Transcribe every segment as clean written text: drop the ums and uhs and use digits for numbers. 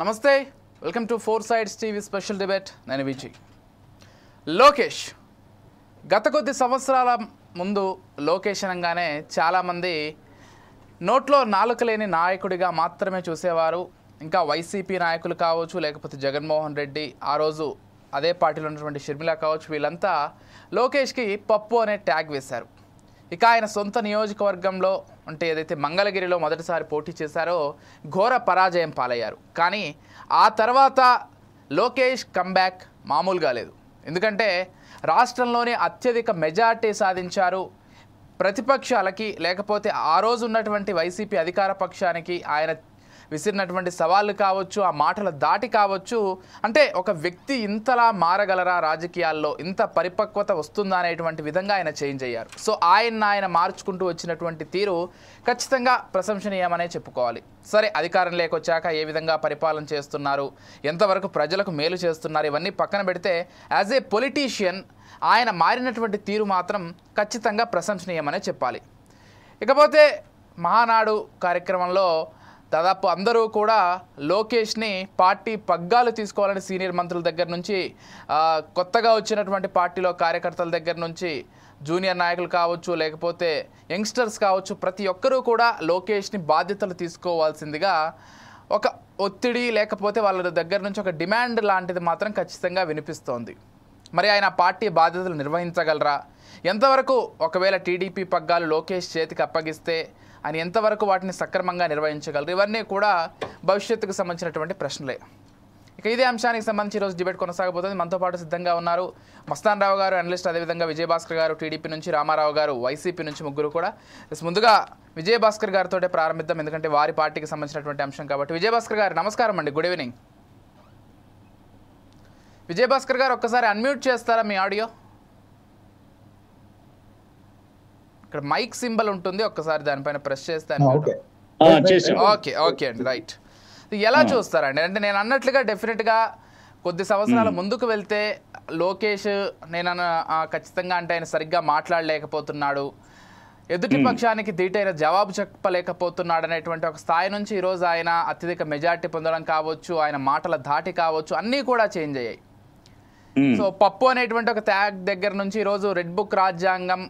నమస్తే, welcome to four sides TV special debate. నేను విజయ్. లోకేష్ గత కొద్ది సంవత్సరాల ముందు లోకేష్ అనగానే చాలామంది నోట్లో నాలుక లేని నాయకుడిగా మాత్రమే చూసేవారు. ఇంకా వైసీపీ నాయకులు కావచ్చు, లేకపోతే జగన్మోహన్ రెడ్డి, ఆ రోజు అదే పార్టీలో ఉన్నటువంటి షర్మిల కావచ్చు, వీళ్ళంతా లోకేష్కి పప్పు అనే ట్యాగ్ వేశారు. ఇక ఆయన సొంత నియోజకవర్గంలో అంటే ఏదైతే మంగళగిరిలో మొదటిసారి పోటీ చేశారో ఘోర పరాజయం పాలయ్యారు. కానీ ఆ తర్వాత లోకేష్ కంబ్యాక్ మామూలుగా లేదు. ఎందుకంటే రాష్ట్రంలోనే అత్యధిక మెజార్టీ సాధించారు. ప్రతిపక్షాలకి లేకపోతే ఆ రోజు ఉన్నటువంటి వైసీపీ అధికార పక్షానికి ఆయన విసిరినటువంటి సవాళ్ళు కావచ్చు, ఆ మాటల దాటి కావచ్చు, అంటే ఒక వ్యక్తి ఇంతలా మారగలరా, రాజకీయాల్లో ఇంత పరిపక్వత వస్తుందా అనేటువంటి విధంగా ఆయన చేంజ్ అయ్యారు. సో ఆయన మార్చుకుంటూ వచ్చినటువంటి తీరు ఖచ్చితంగా ప్రశంసనీయమనే చెప్పుకోవాలి. సరే, అధికారం లేకొచ్చాక ఏ విధంగా పరిపాలన చేస్తున్నారు, ఎంతవరకు ప్రజలకు మేలు చేస్తున్నారు, ఇవన్నీ పక్కన పెడితే యాజ్ ఏ పొలిటీషియన్ ఆయన మారినటువంటి తీరు మాత్రం ఖచ్చితంగా ప్రశంసనీయమనే చెప్పాలి. ఇకపోతే మహానాడు కార్యక్రమంలో దాదాపు అందరూ కూడా లోకేష్ని పార్టీ పగ్గాలు తీసుకోవాలని సీనియర్ మంత్రుల దగ్గర నుంచి, కొత్తగా వచ్చినటువంటి పార్టీలో కార్యకర్తల దగ్గర నుంచి, జూనియర్ నాయకులు కావచ్చు, లేకపోతే యంగ్స్టర్స్ కావచ్చు, ప్రతి ఒక్కరూ కూడా లోకేష్ని బాధ్యతలు తీసుకోవాల్సిందిగా ఒక ఒత్తిడి లేకపోతే వాళ్ళ దగ్గర నుంచి ఒక డిమాండ్ లాంటిది మాత్రం ఖచ్చితంగా వినిపిస్తోంది. మరి ఆయన పార్టీ బాధ్యతలు నిర్వహించగలరా, ఎంతవరకు ఒకవేళ టీడీపీ పగ్గాలు లోకేష్ చేతికి అప్పగిస్తే ఆయన ఎంతవరకు వాటిని సక్రమంగా నిర్వహించగలరు, ఇవన్నీ కూడా భవిష్యత్తుకు సంబంధించినటువంటి ప్రశ్నలే. ఇక ఇదే అంశానికి సంబంధించి ఈరోజు డిబేట్ కొనసాగబోతుంది. మనతో పాటు సిద్ధంగా ఉన్నారు మస్తాన్ రావు గారు, అనలిస్ట్, అదేవిధంగా విజయభాస్కర్ గారు టీడీపీ నుంచి, రామారావు గారు వైసీపీ నుంచి, ముగ్గురు కూడా. ముందుగా విజయభాస్కర్ గారితో ప్రారంభిద్దాం, ఎందుకంటే వారి పార్టీకి సంబంధించినటువంటి అంశం కాబట్టి. విజయభాస్కర్ గారు నమస్కారం అండి, గుడ్ ఈవినింగ్. విజయభాస్కర్ గారు ఒక్కసారి అన్మ్యూట్ చేస్తారా మీ ఆడియో? ఇక్కడ మైక్ సింబల్ ఉంటుంది, ఒక్కసారి దానిపైన ప్రెస్ చేస్తే ఓకే ఓకే అండి, రైట్. ఎలా చూస్తారండి? అంటే నేను అన్నట్లుగా డెఫినెట్గా కొద్ది సంవత్సరాల ముందుకు వెళ్తే లోకేష్ నేను ఖచ్చితంగా అంటే ఆయన సరిగ్గా మాట్లాడలేకపోతున్నాడు, ఎదుటి పక్షానికి ధీటైన జవాబు చెప్పలేకపోతున్నాడు అనేటువంటి ఒక స్థాయి నుంచి ఈరోజు ఆయన అత్యధిక మెజార్టీ పొందడం కావచ్చు, ఆయన మాటల ధాటి కావచ్చు, అన్నీ కూడా చేంజ్ అయ్యాయి. సో పప్పు అనేటువంటి ఒక ట్యాగ్ దగ్గర నుంచి ఈరోజు రెడ్ బుక్ రాజ్యాంగం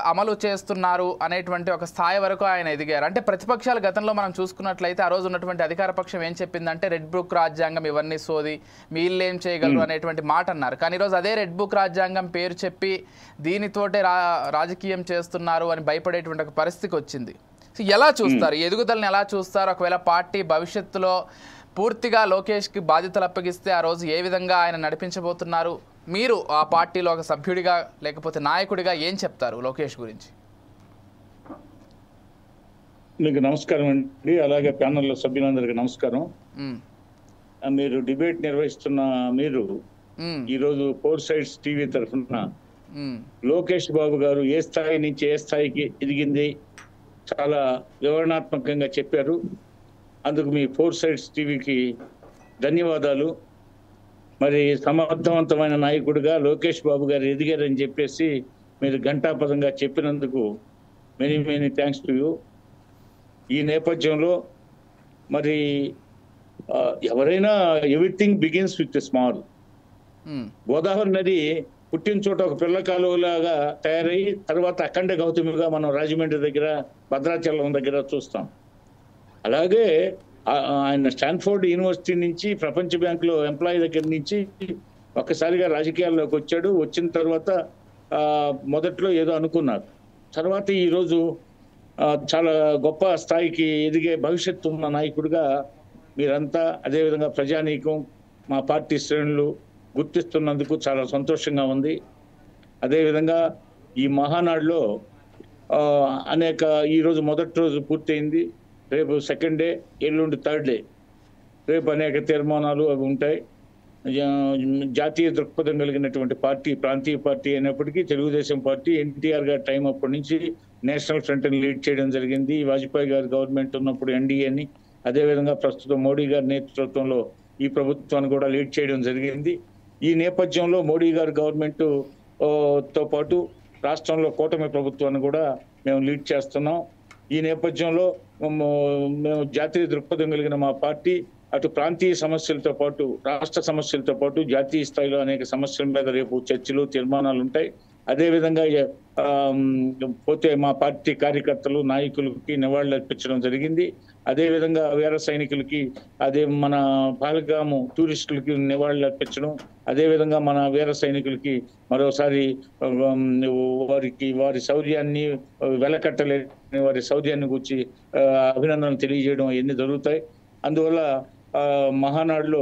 అమలు చేస్తున్నారు అనేటువంటి ఒక స్థాయి వరకు ఆయన ఎదిగారు. అంటే ప్రతిపక్షాలు గతంలో మనం చూసుకున్నట్లయితే ఆ రోజు ఉన్నటువంటి అధికార పక్షం ఏం చెప్పిందంటే రెడ్ బుక్ రాజ్యాంగం ఇవన్నీ సోది, వీళ్ళు ఏం చేయగలరు అనేటువంటి మాట అన్నారు. కానీ ఈరోజు అదే రెడ్ బుక్ రాజ్యాంగం పేరు చెప్పి దీనితోటే రాజకీయం చేస్తున్నారు అని భయపడేటువంటి ఒక పరిస్థితికి వచ్చింది. సో ఎలా చూస్తారు, ఎదుగుదలని ఎలా చూస్తారు? ఒకవేళ పార్టీ భవిష్యత్తులో పూర్తిగా లోకేష్కి బాధ్యతలు అప్పగిస్తే ఆ రోజు ఏ విధంగా ఆయన నడిపించబోతున్నారు? మీరు ఆ పార్టీలో ఒక సభ్యుడిగా లేకపోతే నాయకుడిగా ఏం చెప్తారు లోకేష్ గురించి? మీకు నమస్కారం అండి, అలాగే ప్యానెల్లో సభ్యులందరికీ నమస్కారం. మీరు డిబేట్ నిర్వహిస్తున్న మీరు ఈరోజు ఫోర్ సైడ్స్ టీవీ తరఫున లోకేష్ బాబు గారు ఏ స్థాయి నుంచి ఏ స్థాయికి ఎదిగింది చాలా వివరణాత్మకంగా చెప్పారు. అందుకు మీ ఫోర్ సైడ్స్ టీవీకి ధన్యవాదాలు. మరి సమర్థవంతమైన నాయకుడిగా లోకేష్ బాబు గారు ఎదిగారని చెప్పేసి మీరు ఘంటాపదంగా చెప్పినందుకు many many thanks to you. ఈ నేపథ్యంలో మరి ఎవరైనా everything begins with small. Godavari నది పుట్టిన చోట ఒక పిల్ల కాలువలాగా తయారై తర్వాత అఖండ గౌతమిగా మనం రాజమండ్రి దగ్గర, భద్రాచలం దగ్గర చూస్తాం. అలాగే ఆయన స్టాన్ఫోర్డ్ యూనివర్సిటీ నుంచి, ప్రపంచ బ్యాంకులో ఎంప్లాయీ దగ్గర నుంచి ఒక్కసారిగా రాజకీయాల్లోకి వచ్చాడు. వచ్చిన తర్వాత మొదట్లో ఏదో అనుకున్నారు, తర్వాత ఈరోజు చాలా గొప్ప స్థాయికి ఎదిగే భవిష్యత్తు ఉన్న నాయకుడిగా మీరంతా, అదేవిధంగా ప్రజానీకం, మా పార్టీ శ్రేణులు గుర్తిస్తున్నందుకు చాలా సంతోషంగా ఉంది. అదేవిధంగా ఈ మహానాడులో అనేక, ఈరోజు మొదటి రోజు పూర్తయింది, రేపు సెకండ్ డే, ఎల్లుండి థర్డ్ డే, రేపు అనేక తీర్మానాలు అవి ఉంటాయి. జాతీయ దృక్పథం కలిగినటువంటి పార్టీ, ప్రాంతీయ పార్టీ అయినప్పటికీ తెలుగుదేశం పార్టీ ఎన్టీఆర్ గారి టైం అప్పటి నుంచి నేషనల్ ఫ్రంట్ని లీడ్ చేయడం జరిగింది. వాజ్పేయి గారి గవర్నమెంట్ ఉన్నప్పుడు ఎన్డీఏని, అదేవిధంగా ప్రస్తుతం మోడీ గారి నేతృత్వంలో ఈ ప్రభుత్వాన్ని కూడా లీడ్ చేయడం జరిగింది. ఈ నేపథ్యంలో మోడీ గారి గవర్నమెంట్ తో పాటు రాష్ట్రంలో కూటమి ప్రభుత్వాన్ని కూడా మేము లీడ్ చేస్తున్నాం. ఈ నేపథ్యంలో మేము జాతీయ దృక్పథం కలిగిన మా పార్టీ అటు ప్రాంతీయ సమస్యలతో పాటు రాష్ట్ర సమస్యలతో పాటు జాతీయ స్థాయిలో అనేక సమస్యల మీద రేపు చర్చలు తీర్మానాలు ఉంటాయి. అదేవిధంగా పోతే మా పార్టీ కార్యకర్తలు నాయకులకి నివాళులు అర్పించడం జరిగింది. అదేవిధంగా వీర సైనికులకి, అదే మన పహల్గాము టూరిస్టులకి నివాళులు అర్పించడం, అదేవిధంగా మన వీర సైనికులకి మరోసారి వారి శౌర్యాన్ని వెలకట్టలేని వారి శౌర్యాన్ని గురించి అభినందనలు తెలియజేయడం ఇవన్నీ జరుగుతాయి. అందువల్ల మహానాడులో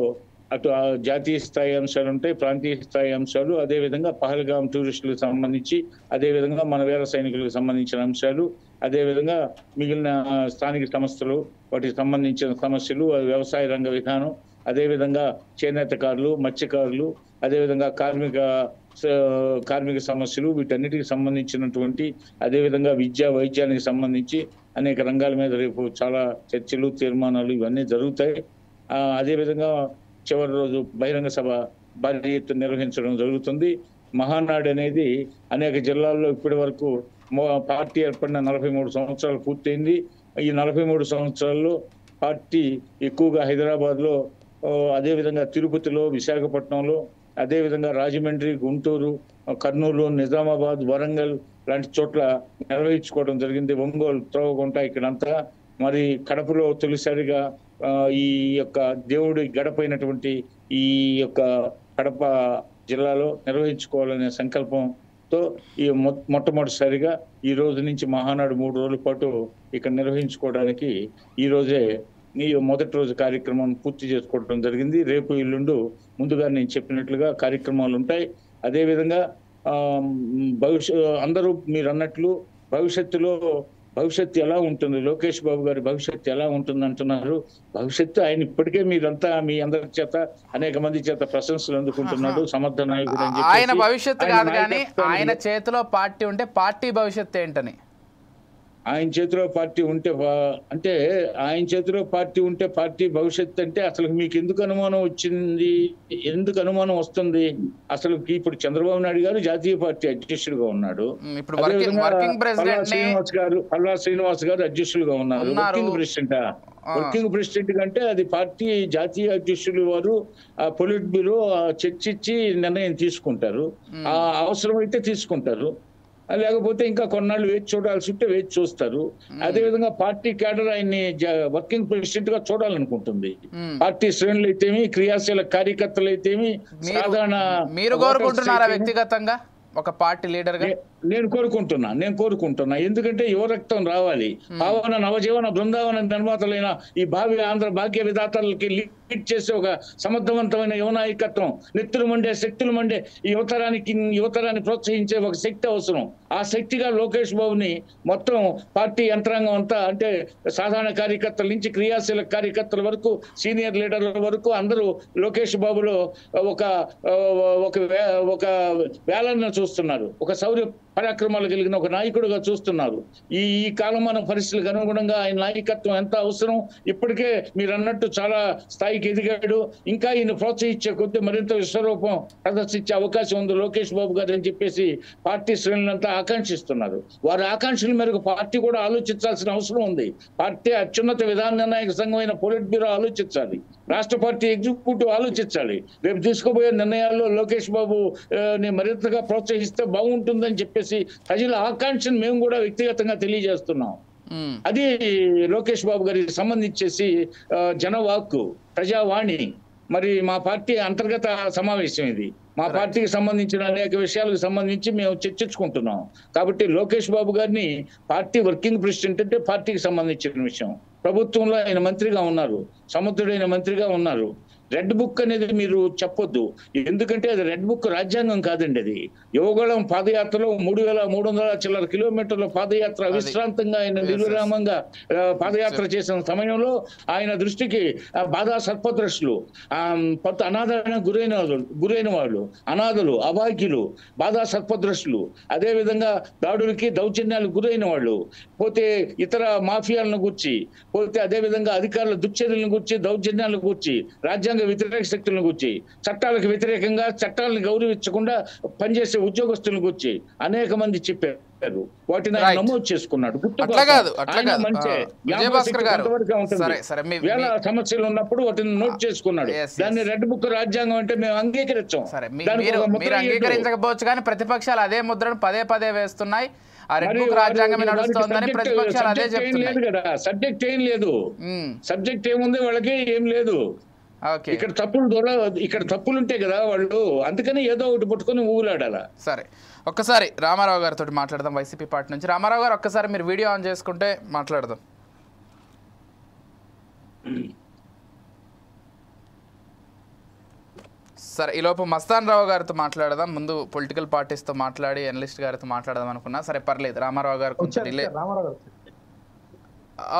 అటు జాతీయ స్థాయి అంశాలు ఉంటాయి, ప్రాంతీయ స్థాయి అంశాలు, అదేవిధంగా పహల్గాం టూరిస్టులకు సంబంధించి, అదేవిధంగా మన వీర సైనికులకు సంబంధించిన అంశాలు, అదేవిధంగా మిగిలిన స్థానిక సంస్థలు వాటికి సంబంధించిన సమస్యలు, వ్యవసాయ రంగ విధానం, అదేవిధంగా చేనేతకారులు, మత్స్యకారులు, అదేవిధంగా కార్మిక సమస్యలు, వీటన్నిటికి సంబంధించినటువంటి, అదేవిధంగా వైద్యానికి సంబంధించి అనేక రంగాల మీద రేపు చాలా చర్చలు తీర్మానాలు ఇవన్నీ జరుగుతాయి. అదేవిధంగా చివరి రోజు బహిరంగ సభ భారీ ఎత్తున నిర్వహించడం జరుగుతుంది. మహానాడు అనేది అనేక జిల్లాల్లో ఇప్పటి వరకు పార్టీ ఏర్పడిన 43 సంవత్సరాలు పూర్తయింది. ఈ 43 సంవత్సరాల్లో పార్టీ ఎక్కువగా హైదరాబాద్లో, అదేవిధంగా తిరుపతిలో, విశాఖపట్నంలో, అదేవిధంగా రాజమండ్రి, గుంటూరు, కర్నూలు, నిజామాబాద్, వరంగల్ లాంటి చోట్ల నిర్వహించుకోవడం జరిగింది. ఒంగోలు, త్రోవగుంట ఇక్కడంతా. మరి కడపలో తొలిసారిగా ఈ యొక్క దేవుడి గడపైనటువంటి ఈ యొక్క కడప జిల్లాలో నిర్వహించుకోవాలనే సంకల్పంతో ఈ మొట్టమొదటిసారిగా ఈ రోజు నుంచి మహానాడు 3 రోజుల పాటు ఇక్కడ నిర్వహించుకోవడానికి ఈ రోజే ఈ మొదటి రోజు కార్యక్రమం పూర్తి చేసుకోవడం జరిగింది. రేపు ఎల్లుండు ముందుగా నేను చెప్పినట్లుగా కార్యక్రమాలు ఉంటాయి. అదేవిధంగా అందరూ మీరు అన్నట్లు భవిష్యత్తు ఎలా ఉంటుంది, లోకేష్ బాబు గారి భవిష్యత్తు ఎలా ఉంటుంది అంటున్నారు. భవిష్యత్తు ఆయన ఇప్పటికే మీరంతా మీ అందరి చేత అనేక మంది చేత ప్రశంసలు అందుకుంటున్నాడు, సమర్థ నాయకుడు అని చెప్పి. ఆయన భవిష్యత్తు కాదు కానీ ఆయన చేతిలో పార్టీ ఉంటే పార్టీ భవిష్యత్తు ఏంటని, ఆయన చేతిలో పార్టీ ఉంటే అంటే ఆయన చేతిలో పార్టీ ఉంటే పార్టీ భవిష్యత్తు అంటే అసలు మీకు ఎందుకు అనుమానం వచ్చింది, ఎందుకు అనుమానం వస్తుంది? అసలు ఇప్పుడు చంద్రబాబు నాయుడు గారు జాతీయ పార్టీ అధ్యక్షుడిగా ఉన్నాడు. పల్లా శ్రీనివాస్ గారు అధ్యక్షులుగా ఉన్నారు. వర్కింగ్ ప్రెసిడెంట్ కంటే అది పార్టీ జాతీయ అధ్యక్షులు వారు పొలిట్ బ్యూరో చర్చించి నిర్ణయం తీసుకుంటారు. ఆ అవసరమైతే తీసుకుంటారు, లేకపోతే ఇంకా కొన్నాళ్ళు వేచి చూడాల్సి ఉంటే వేచి చూస్తారు. అదేవిధంగా పార్టీ క్యాడర్ ఆయన్ని వర్కింగ్ ప్రెసిడెంట్ గా చూడాలనుకుంటుంది. పార్టీ శ్రేణులు అయితేమి, క్రియాశీల కార్యకర్తలు అయితేమి, సాధారణ మీరు కోరుకుంటున్నారా వ్యక్తిగతంగా ఒక పార్టీ లీడర్ గా? నేను కోరుకుంటున్నా. ఎందుకంటే యువ రక్తం రావాలి. పావన నవజీవన బృందావన నిర్మాతలైన ఈ భావి ఆంధ్ర భాగ్య విధాతలకి లీడ్ చేసే ఒక సమర్థవంతమైన యువ నాయకత్వం, నెత్తులు మండే శక్తులు మండే ఈ యువతరాన్ని ప్రోత్సహించే ఒక శక్తి అవసరం. ఆ శక్తిగా లోకేష్ బాబుని మొత్తం పార్టీ యంత్రాంగం అంతా, అంటే సాధారణ కార్యకర్తల నుంచి క్రియాశీల కార్యకర్తల వరకు, సీనియర్ లీడర్ల వరకు అందరూ లోకేష్ బాబులో ఒక వేళను చూస్తున్నారు, ఒక శౌర్య పరాక్రమాలు కలిగిన ఒక నాయకుడుగా చూస్తున్నారు. ఈ కాలమాన పరిస్థితులకు అనుగుణంగా ఆయన నాయకత్వం ఎంత అవసరం. ఇప్పటికే మీరు అన్నట్టు చాలా స్థాయికి ఎదిగాడు. ఇంకా ఈయన ప్రోత్సహించే కొద్దీ మరింత విశ్వరూపం ప్రదర్శించే అవకాశం ఉంది లోకేష్ బాబు గారు అని చెప్పేసి పార్టీ శ్రేణులంతా ఆకాంక్షిస్తున్నారు. వారి ఆకాంక్షల మేరకు పార్టీ కూడా ఆలోచించాల్సిన అవసరం ఉంది. పార్టీ అత్యున్నత విధాన నిర్ణాయక సంఘమైన పొలిట్ బ్యూరో ఆలోచించాలి, రాష్ట్ర పార్టీ ఎగ్జిక్యూటివ్ ఆలోచించాలి. రేపు తీసుకోబోయే నిర్ణయాల్లో లోకేష్ బాబు మరింతగా ప్రోత్సహిస్తే బాగుంటుందని చెప్పేసి ప్రజల ఆకాంక్షను మేము కూడా వ్యక్తిగతంగా తెలియజేస్తున్నాం. అది లోకేష్ బాబు గారికి సంబంధించేసి జనవాక్కు, ప్రజావాణి, మరి మా పార్టీ అంతర్గత సమావేశం ఇది. మా పార్టీకి సంబంధించిన అనేక విషయాలకు సంబంధించి మేము చర్చించుకుంటున్నాం. కాబట్టి లోకేష్ బాబు గారిని పార్టీ వర్కింగ్ ప్రెసిడెంట్ అంటే పార్టీకి సంబంధించిన విషయం. ప్రభుత్వంలో ఆయన మంత్రిగా ఉన్నారు, సముద్రుడైన మంత్రిగా ఉన్నారు. రెడ్ బుక్ అనేది మీరు చెప్పొద్దు, ఎందుకంటే అది రెడ్ బుక్ రాజ్యాంగం కాదండి. అది యువగళం పాదయాత్రలో 3300 చిల్లర కిలోమీటర్ల పాదయాత్ర అవిశ్రాంతంగా ఆయన నిర్విరామంగా పాదయాత్ర చేసిన సమయంలో ఆయన దృష్టికి బాధా సర్పదృష్టులు, అనాథానికి గురైన వాళ్ళు, అనాథలు, అభాగ్యులు, బాధా సర్పదృష్టులు, అదేవిధంగా దాడులకి దౌర్జన్యాలకు గురైన వాళ్ళు, పోతే ఇతర మాఫియాలను గుర్చి, పోతే అదేవిధంగా అధికారుల దుశ్చర్యలను గుర్చి, దౌర్జన్యాలను గుర్చి, రాజ్యాంగ రాజ్యాంగ వ్యతిరేక శక్తులను గురించి, చట్టాలకు వ్యతిరేకంగా చట్టాలను గౌరవించకుండా పనిచేసే ఉద్యోగస్తులను గురించి అనేక మంది చెప్పారు. వాటిని ఆయన నమోదు చేసుకున్నాడు. వేల సమస్యలు ఉన్నప్పుడు వాటిని నోట్ చేసుకున్నాడు. దాన్ని రెడ్ బుక్ రాజ్యాంగం అంటే మేము అంగీకరించాం. మీరు అంగీకరించకపోవచ్చు కానీ ప్రతిపక్షాలు అదే ముద్రను పదే పదే వేస్తున్నాయి. ఆ రెడ్ బుక్ రాజ్యాంగమే నడుస్తోందని ప్రతిపక్షాలు అదే చెప్తున్నాయి కదా. సబ్జెక్ట్ ఏం లేదు, సబ్జెక్ట్ ఏముంది వాళ్ళకి ఏం లేదు. ఇక్కడ తప్పులు ఉంటాయి కదా వాళ్ళు, అందుకని ఏదో ఒకటి పట్టుకొని ఊగులాడాల. సరే, ఒక్కసారి రామారావు గారితో మాట్లాడదాం. వైసీపీ పార్టీ నుంచి రామారావు గారు, ఒక్కసారి మీరు వీడియో ఆన్ చేసుకుంటే మాట్లాడదాం. సరే, ఈలోపు మస్తాన్ రావు గారితో మాట్లాడదాం. ముందు పొలిటికల్ పార్టీస్తో మాట్లాడి అనలిస్ట్ గారితో మాట్లాడదాం అనుకున్నా. సరే పర్లేదు, రామారావు గారు కొంచెం delay.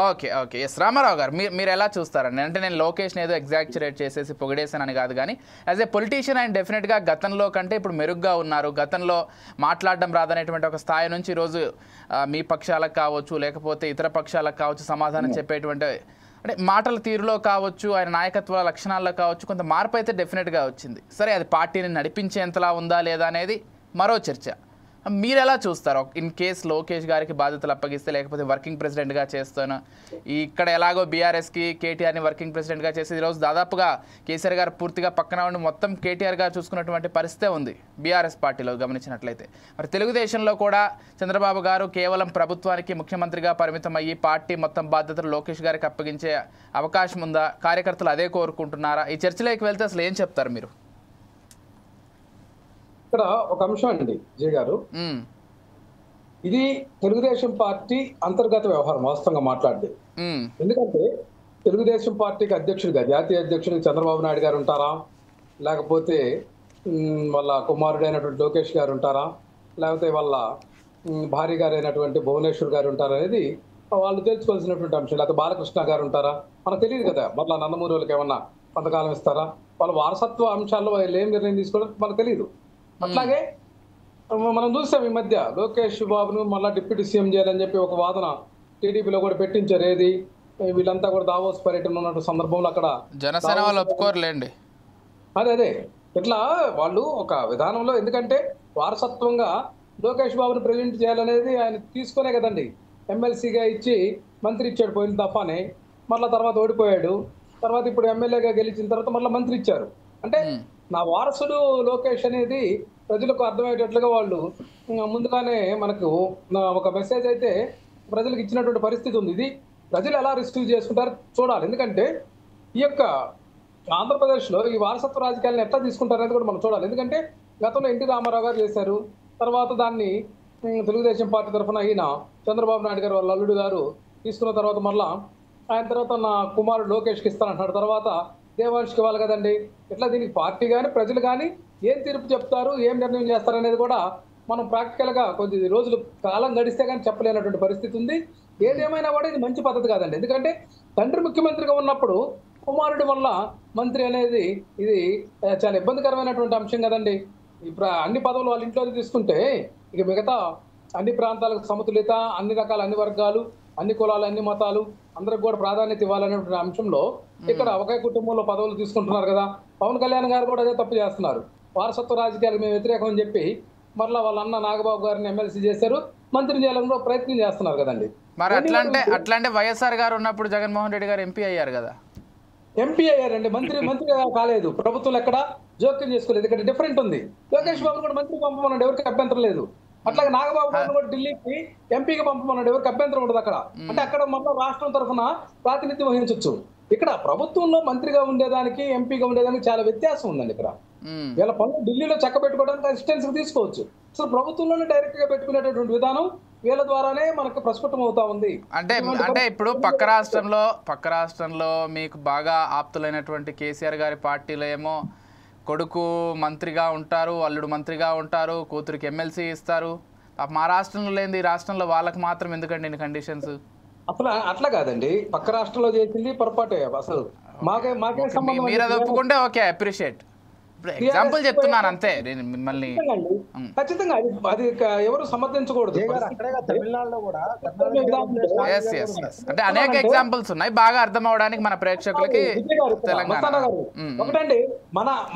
Okay okay, yes Ramarao garu, మీరు ఎలా చూస్తారండి? అంటే నేను లోకేష్ని ఏదో ఎగ్జాక్చురేట్ చేసేసి పొగిడేసానని కాదు, కానీ యాజ్ ఏ పొలిటీషియన్ ఆయన డెఫినెట్గా గతంలో కంటే ఇప్పుడు మెరుగ్గా ఉన్నారు. గతంలో మాట్లాడడం రాదనేటువంటి ఒక స్థాయి నుంచి ఈరోజు మీ పక్షాలకు కావచ్చు, లేకపోతే ఇతర పక్షాలకు కావచ్చు, సమాధానం చెప్పేటువంటి అంటే మాటల తీరులో కావచ్చు, ఆయన నాయకత్వ లక్షణాల్లో కావచ్చు, కొంత మార్పు అయితే డెఫినెట్గా వచ్చింది. సరే, అది పార్టీని నడిపించేంతలా ఉందా లేదా అనేది మరో చర్చ. మీరు ఎలా చూస్తారు? ఇన్ కేస్ లోకేష్ గారికి బాధ్యతలు అప్పగిస్తే, లేకపోతే వర్కింగ్ ప్రెసిడెంట్గా చేస్తాను, ఇక్కడ ఎలాగో బీఆర్ఎస్కి కేటీఆర్ని వర్కింగ్ ప్రెసిడెంట్గా చేసి ఈరోజు దాదాపుగా కేసీఆర్ గారు పూర్తిగా పక్కన ఉండి మొత్తం కేటీఆర్ గారు చూసుకున్నటువంటి పరిస్థితే ఉంది బీఆర్ఎస్ పార్టీలో గమనించినట్లయితే. మరి తెలుగుదేశంలో కూడా చంద్రబాబు గారు కేవలం ప్రభుత్వానికి ముఖ్యమంత్రిగా పరిమితం అయ్యి పార్టీ మొత్తం బాధ్యతలు లోకేష్ గారికి అప్పగించే అవకాశం ఉందా? కార్యకర్తలు అదే కోరుకుంటున్నారా? ఈ చర్చలోకి వెళ్తే అసలు ఏం చెప్తారు మీరు? ఇక్కడ ఒక అంశం అండి జయ గారు, ఇది తెలుగుదేశం పార్టీ అంతర్గత వ్యవహారం వాస్తవంగా మాట్లాడితే. ఎందుకంటే తెలుగుదేశం పార్టీకి అధ్యక్షుడిగా, జాతీయ అధ్యక్షుడిగా చంద్రబాబు నాయుడు గారు ఉంటారా, లేకపోతే వాళ్ళ కుమారుడైనటువంటి లోకేష్ గారు ఉంటారా, లేకపోతే వాళ్ళ భార్య గారు అయినటువంటి భువనేశ్వర్ గారు ఉంటారా అనేది వాళ్ళు తెలుసుకోవాల్సినటువంటి అంశం. లేకపోతే బాలకృష్ణ గారు ఉంటారా మనకు తెలియదు కదా. మళ్ళీ నందమూరి వాళ్ళకి ఏమన్నా కొంతకాలం ఇస్తారా, వాళ్ళ వారసత్వ అంశాల్లో వాళ్ళు ఏం నిర్ణయం తీసుకోవడం మనకు తెలియదు. అట్లాగే మనం చూసాం ఈ మధ్య లోకేష్ బాబును మళ్ళీ డిప్యూటీ సీఎం చేయాలని చెప్పి ఒక వాదన టీడీపీలో కూడా పెట్టించారు. ఏది వీళ్ళంతా కూడా దావోస్ పర్యటన ఉన్న సందర్భంలో అక్కడ జనసేన వాళ్ళు ఒప్పుకోరులేండి. అదే ఇట్లా వాళ్ళు ఒక విధానంలో, ఎందుకంటే వారసత్వంగా లోకేష్ బాబుని ప్రెజెంట్ చేయాలనేది ఆయన తీసుకునే కదండి. ఎమ్మెల్సీగా ఇచ్చి మంత్రి ఇచ్చాడు పోయిన దఫానే, మళ్ళీ తర్వాత ఓడిపోయాడు, తర్వాత ఇప్పుడు ఎమ్మెల్యేగా గెలిచిన తర్వాత మళ్ళీ మంత్రి ఇచ్చారు. అంటే నా వారసుడు లోకేష్ అనేది ప్రజలకు అర్థమయ్యేటట్లుగా వాళ్ళు ముందుగానే మనకు ఒక మెసేజ్ అయితే ప్రజలకు ఇచ్చినటువంటి పరిస్థితి ఉంది. ఇది ప్రజలు ఎలా రిసీవ్ చేసుకుంటారో చూడాలి. ఎందుకంటే ఈ యొక్క ఆంధ్రప్రదేశ్లో ఈ వారసత్వ రాజకీయాలను ఎట్లా తీసుకుంటారనేది కూడా మనం చూడాలి. ఎందుకంటే గతంలో ఎన్టీ రామారావు గారు చేశారు, తర్వాత దాన్ని తెలుగుదేశం పార్టీ తరఫున అయిన చంద్రబాబు నాయుడు గారు వాళ్ళ అల్లుడు గారు తీసుకున్న తర్వాత మళ్ళా ఆయన తర్వాత నా కుమారుడు లోకేష్కి ఇస్తానంటున్నాడు, తర్వాత దేవాంష్కి ఇవ్వాలి కదండి. ఇట్లా దీనికి పార్టీ కానీ ప్రజలు కానీ ఏం తీర్పు చెప్తారు, ఏం నిర్ణయం చేస్తారు అనేది కూడా మనం ప్రాక్టికల్గా కొద్ది రోజులు కాలం గడిస్తే కానీ చెప్పలేనటువంటి పరిస్థితి ఉంది. ఏదేమైనా కూడా ఇది మంచి పద్ధతి కాదండి. ఎందుకంటే తండ్రి ముఖ్యమంత్రిగా ఉన్నప్పుడు కుమారుడి వల్ల మంత్రి అనేది ఇది చాలా ఇబ్బందికరమైనటువంటి అంశం కదండి. ఇప్పుడు అన్ని పదవులు వాళ్ళ ఇంట్లో తీసుకుంటే ఇక మిగతా అన్ని ప్రాంతాలకు సమతుల్యత, అన్ని రకాల అన్ని వర్గాలు, అన్ని కులాలు, అన్ని మతాలు అందరికి కూడా ప్రాధాన్యత ఇవ్వాలనేటువంటి అంశంలో ఇక్కడ ఒకే కుటుంబంలో పదవులు తీసుకుంటున్నారు కదా. పవన్ కళ్యాణ్ గారు కూడా అదే తప్పు చేస్తున్నారు. వారసత్వ రాజకీయాలకు మేము వ్యతిరేకం అని చెప్పి మరలా వాళ్ళ అన్న నాగబాబు గారిని ఎమ్మెల్సీ చేశారు, మంత్రి చేయాలని ప్రయత్నం చేస్తున్నారు కదండి. మరి అట్లాంటే వైఎస్ఆర్ గారు ఉన్నప్పుడు జగన్మోహన్ రెడ్డి గారు ఎంపీ అయ్యారు కదా. ఎంపీ అయ్యారండి, మంత్రి కాలేదు. ప్రభుత్వం ఎక్కడ జోక్యం చేసుకోలేదు. ఇక్కడ డిఫరెంట్ ఉంది. లోకేష్ బాబు కూడా మంత్రి పంపమన్నాడు, ఎవరికి అభ్యంతరం లేదు. అట్లాగే నాగబాబు గారిని కూడా ఢిల్లీకి ఎంపీగా పంపమన్నాడు, ఎవరికి అభ్యంతరం ఉండదు అక్కడ. అంటే అక్కడ మొత్తం రాష్ట్రం తరఫున ప్రాతినిధ్యం వహించవచ్చు. ఇక్కడ ప్రభుత్వంలో మంత్రిగా ఉండేదానికి ఎంపీగా ఉండేదానికి చాలా వ్యత్యాసం ఉందండి. ఇక్కడ వీళ్ళ పనులు ఢిల్లీలో చక్క పెట్టుకోవడానికి అసిస్టెన్స్ తీసుకోవచ్చు. అసలు ప్రభుత్వంలోనే డైరెక్ట్ గా పెట్టుకునేటటువంటి విధానం వీళ్ళ ద్వారానే మనకు ప్రస్ఫుటం అవుతా ఉంది. అంటే ఇప్పుడు పక్క రాష్ట్రంలో మీకు బాగా ఆప్తులైనటువంటి కేసీఆర్ గారి పార్టీలో ఏమో కొడుకు మంత్రిగా ఉంటారు, అల్లుడు మంత్రిగా ఉంటారు, కూతురికి ఎమ్మెల్సీ ఇస్తారు. మా రాష్ట్రంలో లేని ఈ రాష్ట్రంలో వాళ్ళకి మాత్రం ఎందుకండి ఇన్ని కండిషన్స్? అసలు అట్లా కాదండి, పక్క రాష్ట్రంలో చేసింది పొరపాటే. అసలు మాకే సంబంధం. మీరు అది ఒప్పుకుంటే ఓకే, అప్రిషియేట్. ఎగ్జాంపుల్ చెప్తున్నాను అంతే నేను మిమ్మల్ని. ఖచ్చితంగా అది ఎవరు సమర్థించకూడదు. తమిళనాడులో కూడా అంటే అనేక ఎగ్జాంపుల్స్ ఉన్నాయి బాగా అర్థం అవడానికి మన ప్రేక్షకులకి. తెలంగాణ ఒకటండి,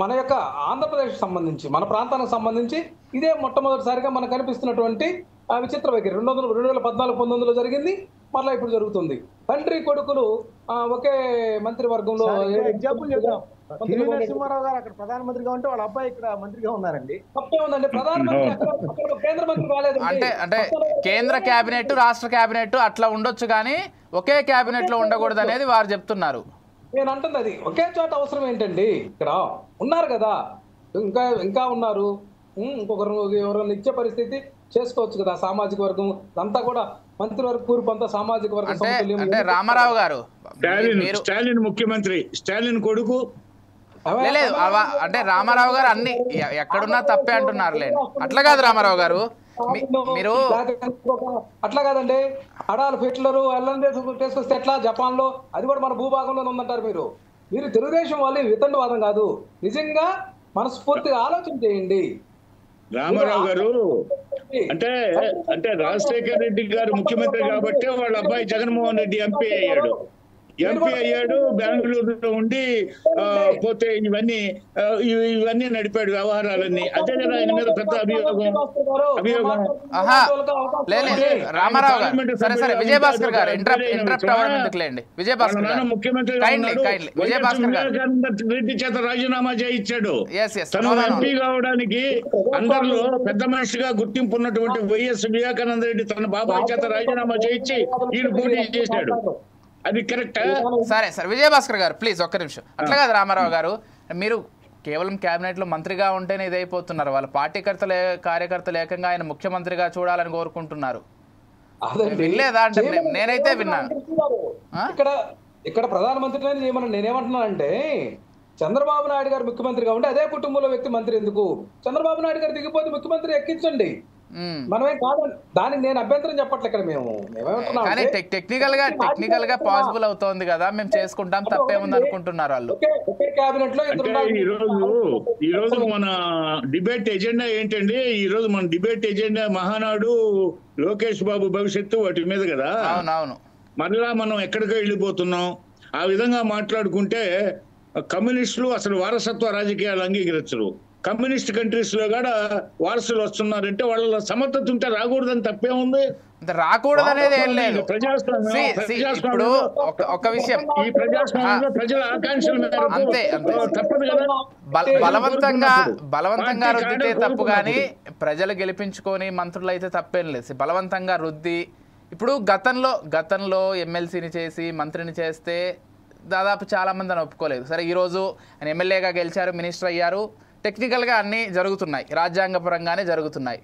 మన యొక్క ఆంధ్రప్రదేశ్ సంబంధించి మన ప్రాంతానికి సంబంధించి ఇదే మొట్టమొదటిసారిగా మనకు కనిపిస్తున్నటువంటి విచిత్ర వైఖరి 2014-19 జరిగింది, మరలా ఇప్పుడు జరుగుతుంది. తండ్రి కొడుకులు ఒకే మంత్రివర్గంలో. ఎగ్జాంపుల్ చెప్తాం, నరసింహారావు గారు అక్కడ ప్రధానమంత్రిగా ఉంటే వాళ్ళ అబ్బాయి ఇక్కడ మంత్రిగా ఉన్నారండి. తప్పే ఉందండి, ప్రధానమంత్రి కేంద్ర మంత్రి కాలేదు. అంటే కేంద్ర కేబినెట్ రాష్ట్ర కేబినెట్ అట్లా ఉండొచ్చు కానీ ఒకే కేబినెట్ లో ఉండకూడదు అనేది వారు చెప్తున్నారు. నేను అంటుంది అది ఒకే చోట అవసరం ఏంటండి, ఇక్కడ ఉన్నారు కదా, ఇంకా ఉన్నారు, ఇంకొకరు ఎవరైనా ఇచ్చే పరిస్థితి చేసుకోవచ్చు కదా. సామాజిక వర్గం అంతా కూడా మంత్రివర్గ కూర్పు అంతా సామాజిక వర్గం. అంటే రామారావు గారు స్టాలిన్ ముఖ్యమంత్రి, స్టాలిన్ కొడుకు లేదు అంటే రామారావు గారు అన్ని ఎక్కడున్నా తప్పే అంటున్నారులేండి. అట్లా కాదు రామారావు గారు, మీరు అట్లా కాదండి. అడాల్ఫ్ హిట్లరు తీసుకొస్తే ఎట్లా జపాన్ లో, అది కూడా మన భూభాగంలోనే ఉందంటారు. మీరు తెలుగుదేశం వాళ్ళు వితండవాదం కాదు, నిజంగా మనస్ఫూర్తిగా ఆలోచన చేయండి. రామారావు గారు అంటే రాజశేఖర్ రెడ్డి గారు ముఖ్యమంత్రి కాబట్టి వాళ్ళ అబ్బాయి జగన్మోహన్ రెడ్డి ఎంపీ అయ్యాడు. బెంగళూరులో ఉండి పోతే ఇవన్నీ నడిపాడు వ్యవహారాలన్నీ. అదే కదా ఆయన మీద పెద్ద అభియోగం. రామారావు గారు సరే విజయభాస్కర్ గారు ఇంటరప్ట్ అవ్వడం ఎందుకులేండి. విజయభాస్కర్ గారు ముఖ్యమంత్రి రెడ్డి చేత రాజీనామా చేయించాడు. తను ఎంపీ కావడానికి అందరిలో పెద్ద మనిషిగా గుర్తింపు ఉన్నటువంటి వైఎస్ వివేకానంద రెడ్డి తన బాబాయ్ చేత రాజీనామా చేయించి ఈయన పోటీ చేశాడు. అది కరెక్ట్. సరే విజయభాస్కర్ గారు ప్లీజ్ ఒక్క నిమిషం. అట్లా కాదు రామారావు గారు, మీరు కేవలం కేబినెట్ లో మంత్రిగా ఉంటేనే ఇదైపోతున్నారు. వాళ్ళ పార్టీ కార్యకర్తలు ఏకంగా ఆయన ముఖ్యమంత్రిగా చూడాలని కోరుకుంటున్నారు. వినలేదా అంటే నేనైతే విన్నాను. ఇక్కడ ప్రధానమంత్రి చేయమని నేనేమంటున్నానంటే, చంద్రబాబు నాయుడు గారు ముఖ్యమంత్రిగా ఉంటే అదే కుటుంబంలో వ్యక్తి మంత్రి ఎందుకు? చంద్రబాబు నాయుడు గారు దిగిపోతే ముఖ్యమంత్రి ఎక్కించండి, మనమే కాదండి. దానికి నేను అభ్యంతరం చెప్పట్లే. ఇక్కడ కానీ టెక్నికల్ గా పాసిబుల్ అవుతోంది కదా, మేము చేసుకుంటాం, తప్పేముంది అనుకుంటున్నారు వాళ్ళు. ఈ రోజు మన డిబేట్ ఎజెండా ఏంటండి? ఈ రోజు మన డిబేట్ ఎజెండా మహానాడు, లోకేష్ బాబు భవిష్యత్తు, వాటి మీద కదా. అవునవును. మరలా మనం ఎక్కడికో వెళ్ళిపోతున్నాం. ఆ విధంగా మాట్లాడుకుంటే కమ్యూనిస్టులు అసలు వారసత్వ రాజకీయాలు అంగీకరించరు. కమ్యూనిస్ట్ కంట్రీస్ లో కూడా వారసులు వస్తున్నారంటే వాళ్ళ సమర్థత ఉంటే రాకూడదని తప్పే ఉంది. రాకూడదు అనేది ఏం లేదు. ప్రజాస్వామ్యంలో ఒక విషయం, ఈ ప్రజాస్వామ్యంలో ప్రజల ఆకాంక్షల మేరకు తప్పదు కదా. బలవంతంగా రుద్దితే తప్పు, కానీ ప్రజలు గెలిపించుకొని మంత్రులు అయితే తప్పేం లేదు. బలవంతంగా రుద్ది ఇప్పుడు గతంలో ఎమ్మెల్సీని చేసి మంత్రిని చేస్తే దాదాపు చాలా మంది అని ఒప్పుకోలేదు. సరే ఈరోజు ఆయన ఎమ్మెల్యేగా గెలిచారు, మినిస్టర్ అయ్యారు, టెక్నికల్గా అన్నీ జరుగుతున్నాయి, రాజ్యాంగపరంగానే జరుగుతున్నాయి.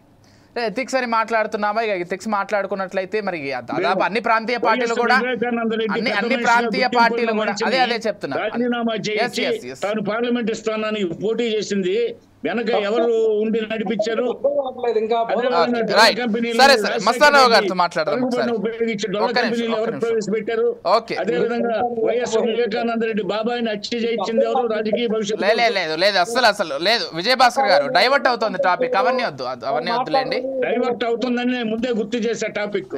ఎథిక్స్ అని మాట్లాడుతున్నామా? ఇక ఎథిక్స్ మాట్లాడుకున్నట్లయితే మరి దాదాపు అన్ని ప్రాంతీయ పార్టీలు కూడా అదే చెప్తున్నారు. తాను పార్లమెంట్ స్థానానికి పోటీ చేసింది, వెనక ఎవరు ఉండి నడిపించారు? సరే మస్తానరావు గారితో మాట్లాడదాం. ప్రవేశపెట్టారు. అదేవిధంగా వైఎస్ వివేకానంద రెడ్డి బాబాయిని హత్య చేయించింది ఎవరు? రాజకీయ భవిష్యత్తు లేదు అసలు లేదు. విజయభాస్కర్ గారు డైవర్ట్ అవుతుంది టాపిక్, అవన్నీ వద్దులేండి. డైవర్ట్ అవుతుందని ముందే గుర్తు చేసే టాపిక్.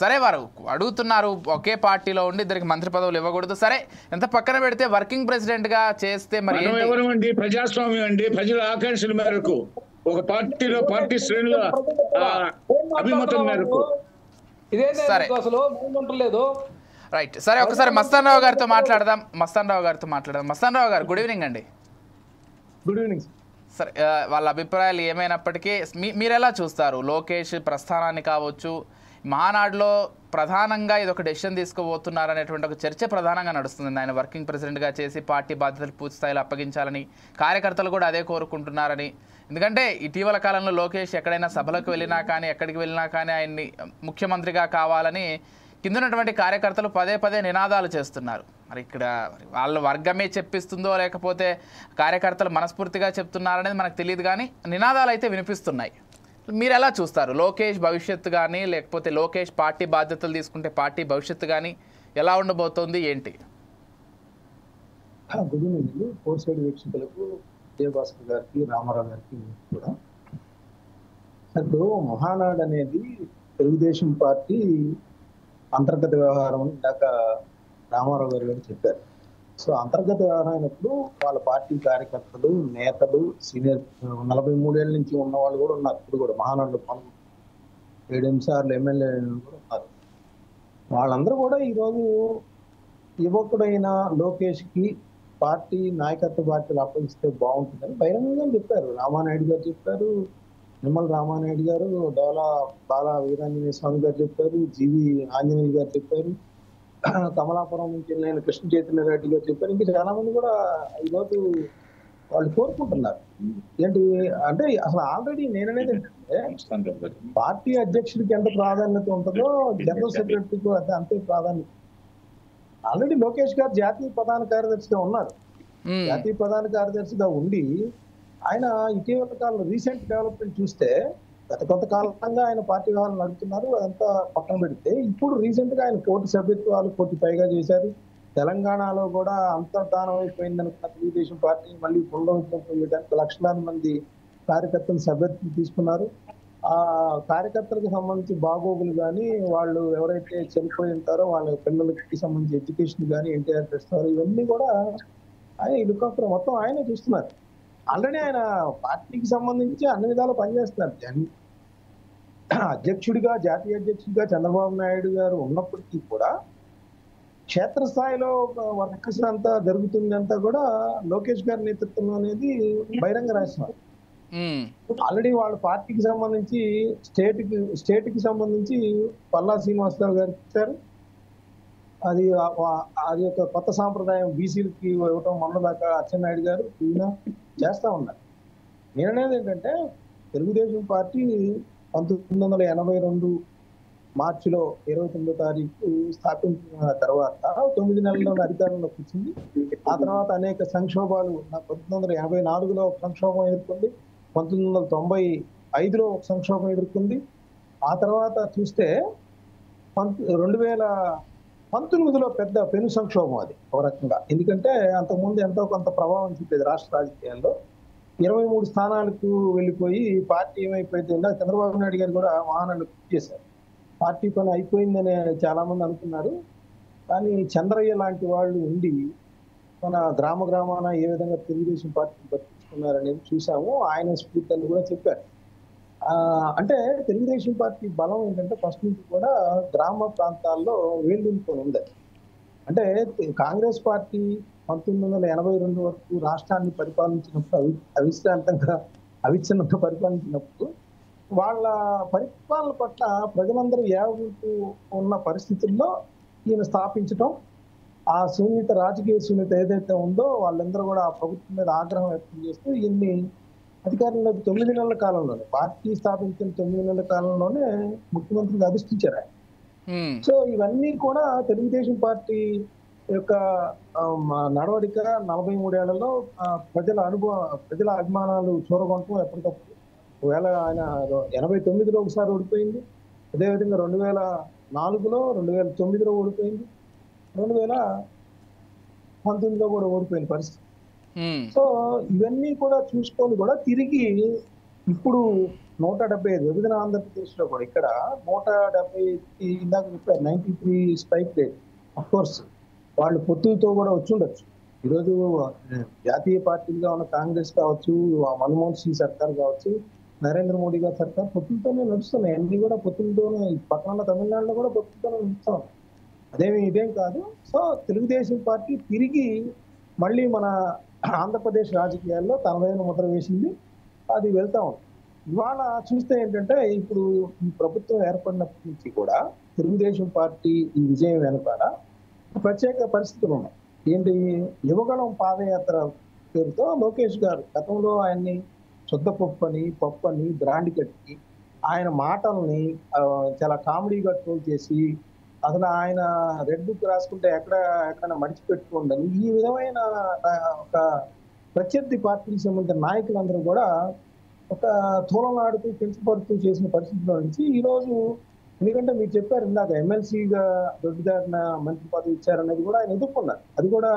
సరే వారు అడుగుతున్నారు ఒకే పార్టీలో ఉండి ఇద్దరికి మంత్రి పదవులు ఇవ్వకూడదు. సరే ఎంత పక్కన పెడితే వర్కింగ్ ప్రెసిడెంట్ గా చేస్తే మరి ఎవరు ప్రజాస్వామ్యం అండి, ప్రజల ఆకాంక్షల మేరకు ఒక పార్టీలో పార్టీ శ్రేణుల అభిమతం మేరకు. సరే రైట్. సరే ఒకసారి మస్తానరావు గారితో మాట్లాడదాం. మస్తానరావు గారు గుడ్ ఈవినింగ్ అండి. Good evening. సరే వాళ్ళ అభిప్రాయాలు ఏమైనప్పటికీ మీరు ఎలా చూస్తారు? లోకేష్ ప్రస్థానాన్ని కావచ్చు, మహానాడులో ప్రధానంగా ఇది ఒక డెసిషన్ తీసుకోబోతున్నారు అనేటువంటి ఒక చర్చ ప్రధానంగా నడుస్తుంది. ఆయన వర్కింగ్ ప్రెసిడెంట్గా చేసి పార్టీ బాధ్యతలు పూర్తి స్థాయిలో అప్పగించాలని కార్యకర్తలు కూడా అదే కోరుకుంటున్నారని. ఎందుకంటే ఇటీవల కాలంలో లోకేష్ ఎక్కడైనా సభలకు వెళ్ళినా కానీ ఎక్కడికి వెళ్ళినా కానీ ఆయన్ని ముఖ్యమంత్రిగా కావాలని కింద ఉన్నటువంటి కార్యకర్తలు పదే నినాదాలు చేస్తున్నారు. మరి ఇక్కడ వాళ్ళ వర్గమే చెప్పిస్తుందో లేకపోతే కార్యకర్తలు మనస్ఫూర్తిగా చెప్తున్నారనేది మనకు తెలియదు, కానీ నినాదాలు అయితే వినిపిస్తున్నాయి. మీరు ఎలా చూస్తారు? లోకేష్ భవిష్యత్తు కానీ లేకపోతే లోకేష్ పార్టీ బాధ్యతలు తీసుకుంటే పార్టీ భవిష్యత్తు కానీ ఎలా ఉండబోతోంది ఏంటి? Good evening. ఫోర్ సైడ్ వీక్షకులకు విజయభాస్కర్ గారికి, రామారావు గారికి కూడా. ఇప్పుడు మహానాడు అనేది తెలుగుదేశం పార్టీ అంతర్గత వ్యవహారం అని ఇందాక రామారావు గారు కూడా చెప్పారు. సో అంతర్గత వ్యవహారం అయినప్పుడు వాళ్ళ పార్టీ కార్యకర్తలు, నేతలు, సీనియర్ 43 ఏళ్ళ నుంచి ఉన్న వాళ్ళు కూడా ఉన్నారు. ఇప్పుడు కూడా మహానాడులో 7 సార్లు ఎమ్మెల్యే కూడా ఉన్నారు. వాళ్ళందరూ కూడా ఈరోజు యువకుడైన లోకేష్ కి పార్టీ నాయకత్వ బాధ్యతలు అప్పగిస్తే బాగుంటుందని బహిరంగంగా చెప్పారు. రామానాయుడు గారు చెప్పారు, నిమ్మల రామానాయుడు గారు, డోలా బాలా వీరాంజనేయ స్వామి గారు చెప్పారు, జీవి ఆంజనేయులు గారు చెప్పారు, కమలాపురం నుంచి నేను కృష్ణ చైతన్య రెడ్డి గారు చెప్పారు. ఇంకా చాలా మంది కూడా ఈరోజు వాళ్ళు కోరుకుంటున్నారు. ఏంటి అంటే అసలు ఆల్రెడీ నేననేది ఏంటంటే పార్టీ అధ్యక్షుడికి ఎంత ప్రాధాన్యత ఉంటుందో జనరల్ సెక్రటరీకి అంతే ప్రాధాన్యత. ఆల్రెడీ లోకేష్ గారు జాతీయ ప్రధాన కార్యదర్శిగా ఉన్నారు. జాతీయ ప్రధాన కార్యదర్శిగా ఉండి ఆయన ఇటీవల కాలంలో రీసెంట్ డెవలప్మెంట్ చూస్తే గత కొంతకాలంగా ఆయన పార్టీ వ్యవహారాలు నడుపుతున్నారు. అదంతా పక్కన పెడితే ఇప్పుడు రీసెంట్ గా ఆయన 1,000 సభ్యత్వాలు 1,000 పైగా చేశారు. తెలంగాణలో కూడా అంతర్ధానం అయిపోయింది అనుకున్న తెలుగుదేశం పార్టీ మళ్ళీ పునరుద్ధరణ చేయడానికి లక్షలాది మంది కార్యకర్తలు సభ్యత్వం తీసుకున్నారు. ఆ కార్యకర్తలకు సంబంధించి బాగోగులు కానీ, వాళ్ళు ఎవరైతే చనిపోయి ఉంటారో వాళ్ళ పిల్లలకి సంబంధించి ఎడ్యుకేషన్ కానీ, ఎన్టీఆర్ ట్రస్ట్ ఇవన్నీ కూడా ఆయన లుకాఫర్ మొత్తం ఆయనే చూస్తున్నారు. ఆల్రెడీ ఆయన పార్టీకి సంబంధించి అన్ని విధాలు పనిచేస్తున్నారు. అధ్యక్షుడిగా, జాతీయ అధ్యక్షుడిగా చంద్రబాబు నాయుడు గారు ఉన్నప్పటికీ కూడా క్షేత్రస్థాయిలో వర్కర్స్ అంతా జరుగుతుంది అంతా కూడా లోకేష్ గారి నేతృత్వంలో అనేది బహిరంగ రాస్తున్నారు. ఆల్రెడీ వాళ్ళ పార్టీకి సంబంధించి స్టేట్ కి సంబంధించి పల్లా శ్రీనివాసరావు గారికి ఇచ్చారు. అది ఒక కొత్త సాంప్రదాయం బీసీలకి ఇవ్వటం మొన్నదాకా అచ్చెన్నాయుడు గారు ఈయన చేస్తా ఉన్నారు. నేననేది ఏంటంటే తెలుగుదేశం పార్టీ 1982 మార్చిలో 29వ తారీఖు స్థాపించిన తర్వాత 9 నెలల్లో అధికారంలోకి వచ్చింది. ఆ తర్వాత అనేక సంక్షోభాలు 1984లో ఒక సంక్షోభం ఎదుర్కొంది, 1995లో ఒక సంక్షోభం ఎదుర్కొంది. ఆ తర్వాత చూస్తే 2019లో పెద్ద పెను సంక్షోభం అది ఒక రకంగా. ఎందుకంటే అంతకుముందు ఎంతో కొంత ప్రభావం చూపేది రాష్ట్ర రాజకీయాల్లో. 23 స్థానాలకు వెళ్ళిపోయి పార్టీ ఏమైపోయింది చంద్రబాబు నాయుడు గారు కూడా వాహనాలు చేశారు. పార్టీ పని అయిపోయిందని చాలా మంది అనుకున్నారు. కానీ చంద్రయ్య లాంటి వాళ్ళు ఉండి మన గ్రామాన ఏ విధంగా తెలుగుదేశం పార్టీని పట్టించుకున్నారనేది చూసాము. ఆయన స్ఫూర్తిని కూడా చెప్పారు. అంటే తెలుగుదేశం పార్టీ బలం ఏంటంటే ఫస్ట్ నుంచి కూడా గ్రామ ప్రాంతాల్లో వేళ్ళుకొని ఉంది. అంటే కాంగ్రెస్ పార్టీ 1982 వరకు రాష్ట్రాన్ని పరిపాలించినప్పుడు అవిచ్ఛిన్నంగా పరిపాలించినప్పుడు వాళ్ళ పరిపాలన పట్ల ప్రజలందరూ ఏవగుంటూ ఉన్న పరిస్థితుల్లో ఈయన స్థాపించడం, ఆ శూన్యత, రాజకీయ శూన్యత ఏదైతే ఉందో వాళ్ళందరూ కూడా ఆ ప్రభుత్వం మీద ఆగ్రహం వ్యక్తం చేస్తూ ఈయన్ని అధికారంలోకి 9 నెలల కాలంలోనే, పార్టీ స్థాపించిన 9 నెలల కాలంలోనే ముఖ్యమంత్రిగా అధిష్ఠించారు ఆయన. సో ఇవన్నీ కూడా తెలుగుదేశం పార్టీ యొక్క నడవడిక 43 ఏళ్లలో ప్రజల అభిమానాలు చూరగొనటం ఎప్పటికప్పుడు. ఒకవేళ ఆయన 89లో ఒకసారి ఓడిపోయింది, అదేవిధంగా 2004లో, 2009లో ఓడిపోయింది, 2019లో కూడా ఓడిపోయిన పరిస్థితి. సో ఇవన్నీ కూడా చూసుకొని కూడా తిరిగి ఇప్పుడు 175 విభజన ఆంధ్రప్రదేశ్ లో కూడా ఇక్కడ 170 ఇందాక చెప్పారు 93 స్ట్రైక్ రేట్. అఫ్కోర్స్ వాళ్ళు పొత్తులతో కూడా వచ్చి ఉండొచ్చు. ఈరోజు జాతీయ పార్టీలుగా ఉన్న కాంగ్రెస్ కావచ్చు, మన్మోహన్ సింగ్ సర్కార్ కావచ్చు, నరేంద్ర మోడీ గారి సర్కార్ పొత్తులతోనే నడుస్తున్నాయి. అన్ని కూడా పొత్తులతోనే, పక్కన తమిళనాడులో కూడా పొత్తులతోనే నడుస్తున్నాయి. ఇదేం కాదు. సో తెలుగుదేశం పార్టీ తిరిగి మళ్ళీ మన ఆంధ్రప్రదేశ్ రాజకీయాల్లో తనదైన ముద్ర వేసింది. అది వెళ్తా ఉంది. ఇవాళ చూస్తే ఏంటంటే ఇప్పుడు ఈ ప్రభుత్వం ఏర్పడినప్పటి నుంచి కూడా తెలుగుదేశం పార్టీ ఈ విజయం వెనుకాల ప్రత్యేక పరిస్థితులు ఉన్నాయి. ఏంటి, యువగణం పాదయాత్ర పేరుతో లోకేష్ గారు గతంలో ఆయన్ని శుద్ధపప్పు అని బ్రాండ్ కట్టి ఆయన మాటల్ని చాలా కామెడీగా ట్రోల్ చేసి అసలు ఆయన రెడ్ బుక్ రాసుకుంటే ఎక్కడ మడిచిపెట్టుకోండి ఈ విధమైన ఒక ప్రత్యర్థి పార్టీకి సంబంధించిన నాయకులందరూ కూడా ఒక తూలనాడుతూ పెంచుపడుతూ చేసిన పరిస్థితుల్లో నుంచి ఈరోజు ఎందుకంటే మీరు చెప్పారు ఇందాక ఎమ్మెల్సీగా దొడ్డిదారిన మంత్రి పదవి ఇచ్చారనేది కూడా ఆయన ఎదుర్కొన్నారు. అది కూడా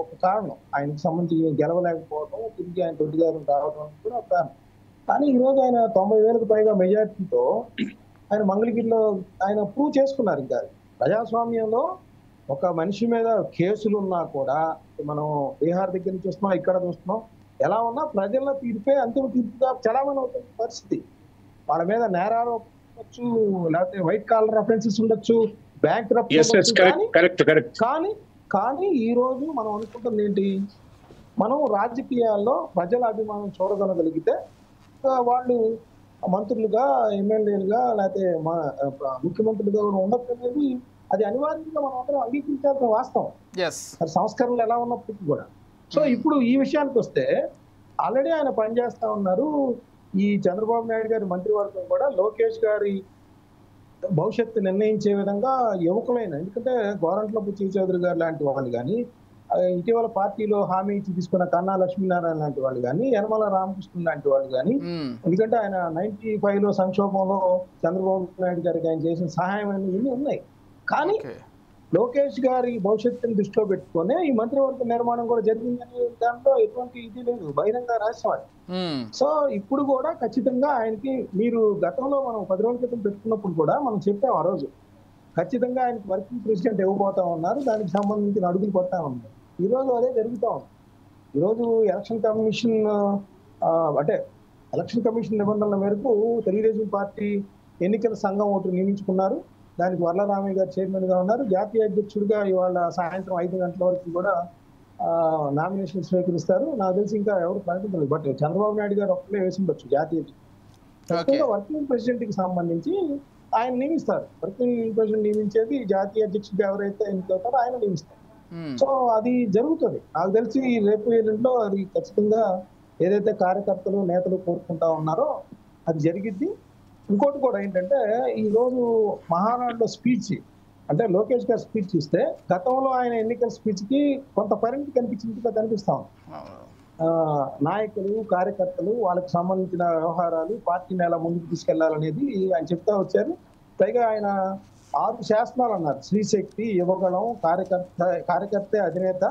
ఒక కారణం, ఆయనకు సంబంధించి గెలవలేకపోవడం, తిరిగి ఆయన దొడ్డిదారిని రావడం కూడా ఒక కారణం. కానీ ఈ రోజు ఆయన 90,000కు పైగా మెజార్టీతో ఆయన మంగళగిరిలో ఆయన ప్రూవ్ చేసుకున్నారు. ఇంకా ప్రజాస్వామ్యంలో ఒక మనిషి మీద కేసులు ఉన్నా కూడా, మనం బీహార్ దగ్గర నుంచి చూస్తున్నాం, ఇక్కడ చూస్తున్నాం, ఎలా ఉన్నా ప్రజల తీర్పే అంతిమ తీర్పుగా చలామణి అవుతున్న పరిస్థితి. వాళ్ళ మీద నేరాలు ఉండొచ్చు, లేకపోతే వైట్ కాలర్ అఫెన్సెస్ ఉండొచ్చు, బ్యాంక్ కానీ ఈ రోజు మనం అనుకుంటుంది ఏంటి, మనం రాజకీయాల్లో ప్రజల అభిమానం చూడగలగలిగితే వాళ్ళు మంత్రులుగా, ఎమ్మెల్యేలుగా, లేకపోతే ముఖ్యమంత్రులుగా ఉండొచ్చు అనేది అది అనివార్యంగా మనం అందరం అంగీకరించాల్సిన వాస్తవం. సంస్కరణలు ఎలా ఉన్నప్పటికీ కూడా. సో ఇప్పుడు ఈ విషయానికి వస్తే ఆల్రెడీ ఆయన పనిచేస్తా ఉన్నారు. ఈ చంద్రబాబు నాయుడు గారి మంత్రివర్గం కూడా లోకేష్ గారి భవిష్యత్తు నిర్ణయించే విధంగా యువకులైన, ఎందుకంటే గోరంట్ల బుచ్చి చౌదరి గారు లాంటి వాళ్ళు కానీ, ఇటీవల పార్టీలో హామీ ఇచ్చి తీసుకున్న కన్నా లక్ష్మీనారాయణ లాంటి వాళ్ళు కానీ, యనమల రామకృష్ణ లాంటి వాళ్ళు కానీ, ఎందుకంటే ఆయన 95లో సంక్షోభంలో చంద్రబాబు నాయుడు గారికి ఆయన చేసిన సహాయం ఇవన్నీ ఉన్నాయి. కానీ లోకేష్ గారి భవిష్యత్తుని దృష్టిలో పెట్టుకునే ఈ మంత్రివర్గ నిర్మాణం కూడా జరిగిందని దాంట్లో ఎటువంటి ఇది లేదు, బహిరంగ రహస్యం అది. సో ఇప్పుడు కూడా ఖచ్చితంగా ఆయనకి, మీరు గతంలో మనం 10 రోజుల క్రితం పెట్టుకున్నప్పుడు కూడా మనం చెప్పాం ఆ రోజు, ఖచ్చితంగా ఆయనకి వర్కింగ్ ప్రెసిడెంట్ ఇవ్వబోతా ఉన్నారు, దానికి సంబంధించిన అడుగులు పడతా ఉన్నారు. ఈ రోజు అదే జరుగుతా ఉంది. ఈరోజు ఎలక్షన్ కమిషన్ నిబంధనల మేరకు తెలుగుదేశం పార్టీ ఎన్నికల సంఘం ఒకటి నియమించుకున్నారు. దానికి వర్లరామయ్య గారు చైర్మన్ గా ఉన్నారు. జాతీయ అధ్యక్షుడిగా ఇవాళ సాయంత్రం 5 గంటల వరకు కూడా నామినేషన్ స్వీకరిస్తారు. నాకు తెలిసి ఇంకా ఎవరు ప్రకటించలేదు, బట్ చంద్రబాబు నాయుడు గారు ఒక్కడే వేసి ఉండొచ్చు జాతీయ అధ్యక్షుడు. వర్కింగ్ ప్రెసిడెంట్ కి సంబంధించి ఆయన నియమిస్తారు. వర్కింగ్ ప్రెసిడెంట్ నియమించేది జాతీయ అధ్యక్షుడిగా ఎవరైతే ఎన్నికవుతారో ఆయన నియమిస్తారు. సో అది జరుగుతుంది. నాకు తెలిసి రేపు ఎల్లుండిలో అది ఖచ్చితంగా ఏదైతే కార్యకర్తలు, నేతలు కోరుకుంటా ఉన్నారో అది జరిగిద్ది. ఇంకోటి కూడా ఏంటంటే, ఈ రోజు మహానాడులో స్పీచ్ అంటే లోకేష్ గారు స్పీచ్ ఇస్తే, గతంలో ఆయన ఎన్నికల స్పీచ్ కి కొంత పరిమితి కనిపించినట్టుగా కనిపిస్తాం. నాయకులు, కార్యకర్తలు, వాళ్ళకి సంబంధించిన వ్యవహారాలు, పార్టీని ఎలా ముందుకు తీసుకెళ్లాలనేది ఆయన చెప్తా వచ్చారు. పైగా ఆయన 6 శాసనాలు అన్నారు. శ్రీశక్తి, యువగళం, కార్యకర్తే అధినేత,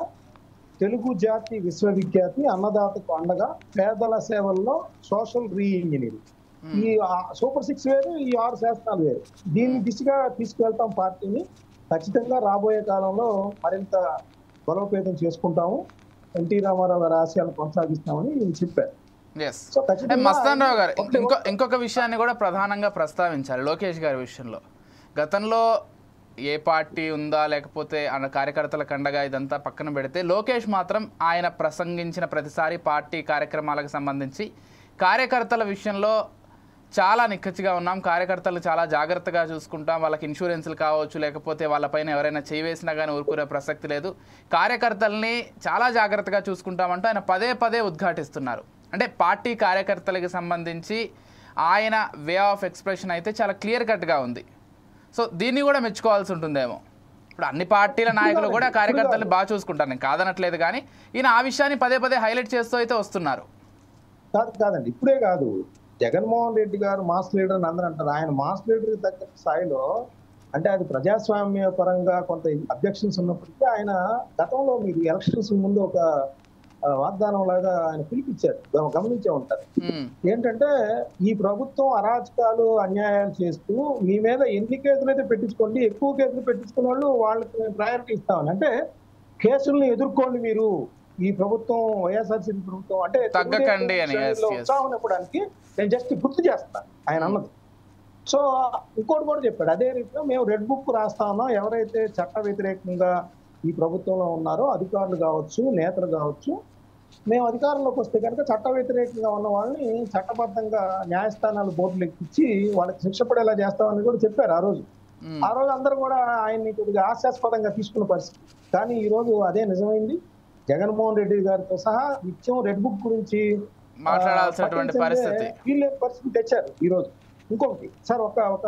తెలుగు జాతి విశ్వవిఖ్యాతి, అన్నదాతకు అండగా, పేదల సేవల్లో సోషల్ రీఇంజనీరింగ్. ఈ సూపర్ 6 వేరు, ఈ 6 శాసనాలు వేరు. దీన్ని దిశగా తీసుకువెళ్తాం పార్టీని. ఖచ్చితంగా రాబోయే కాలంలో మరింత బలోపేతం చేసుకుంటాము, ఎన్టీ రామారావు గారి ఆశయాలను కొనసాగిస్తామని చెప్పారు. మస్తాన్ రావు గారు ఇంకొక విషయాన్ని కూడా ప్రధానంగా ప్రస్తావించాలి లోకేష్ గారి విషయంలో. గతంలో ఏ పార్టీ ఉందా లేకపోతే కార్యకర్తలకు అండగా ఇదంతా పక్కన పెడితే, లోకేష్ మాత్రం ఆయన ప్రసంగించిన ప్రతిసారి పార్టీ కార్యక్రమాలకు సంబంధించి కార్యకర్తల విషయంలో చాలా నిక్కచ్చిగా ఉన్నాం, కార్యకర్తలు చాలా జాగ్రత్తగా చూసుకుంటాం, వాళ్ళకి ఇన్సూరెన్స్లు కావచ్చు, లేకపోతే వాళ్ళపైన ఎవరైనా చేవేసినా కానీ ఊరుకునే ప్రసక్తి లేదు, కార్యకర్తల్ని చాలా జాగ్రత్తగా చూసుకుంటామంటూ ఆయన పదే ఉద్ఘాటిస్తున్నారు. అంటే పార్టీ కార్యకర్తలకు సంబంధించి ఆయన వే ఆఫ్ ఎక్స్ప్రెషన్ అయితే చాలా క్లియర్ కట్గా ఉంది. సో దీన్ని కూడా మెచ్చుకోవాల్సి ఉంటుందేమో. ఇప్పుడు అన్ని పార్టీల నాయకులు కూడా కార్యకర్తలు బాగా చూసుకుంటారు, నేను కాదనట్లేదు, కానీ ఈయన ఆ విషయాన్ని పదే హైలైట్ చేస్తూ అయితే వస్తున్నారు. కాదండి, ఇప్పుడే కాదు, జగన్మోహన్ రెడ్డి గారు మాస్ లీడర్ అని అందరూ అంటారు. ఆయన మాస్ లీడర్ తగ్గ స్థాయిలో, అంటే అది ప్రజాస్వామ్య పరంగా కొంత అబ్జెక్షన్స్ ఉన్నప్పటికీ ఆయన గతంలో మీరు ఎలక్షన్స్ ముందు ఒక వాగ్దానం లాగా ఆయన పిలిపించారు, గమనించే ఉంటారు. ఏంటంటే, ఈ ప్రభుత్వం అరాచకాలు, అన్యాయాలు చేస్తూ మీ మీద ఎన్ని కేసులు అయితే పెట్టించుకోండి, ఎక్కువ కేసులు పెట్టించుకున్న వాళ్ళు వాళ్ళకి ప్రయారిటీ ఇస్తామని, అంటే కేసులను ఎదుర్కోండి మీరు, ఈ ప్రభుత్వం వైఎస్ఆర్సీపీ ప్రభుత్వం అంటే తగ్గకండి అని ఉత్సాహం ఇవ్వడానికి నేను జస్ట్ గుర్తు చేస్తాను ఆయన అన్నది. సో ఇంకోటి కూడా చెప్పాడు, అదే రీతిలో మేము రెడ్ బుక్ రాస్తా ఉన్నాం, ఎవరైతే చట్ట వ్యతిరేకంగా ఈ ప్రభుత్వంలో ఉన్నారో అధికారులు కావచ్చు, నేతలు కావచ్చు, మేము అధికారంలోకి వస్తే కనుక చట్ట వ్యతిరేకంగా ఉన్న వాళ్ళని చట్టబద్ధంగా న్యాయస్థానాలు బోర్డులు ఎక్కించి వాళ్ళకి శిక్ష పడేలా చేస్తామని కూడా చెప్పారు ఆ రోజు. అందరూ కూడా ఆయన్ని కొద్దిగా హాస్యాస్పదంగా తీసుకున్న పరిస్థితి. కానీ ఈ రోజు అదే నిజమైంది. జగన్మోహన్ రెడ్డి గారితో సహా నిత్యం రెడ్ బుక్ గురించి మాట్లాడాల్సినటువంటి పరిస్థితి తెచ్చారు ఈ రోజు. ఇంకొకటి సార్, ఒక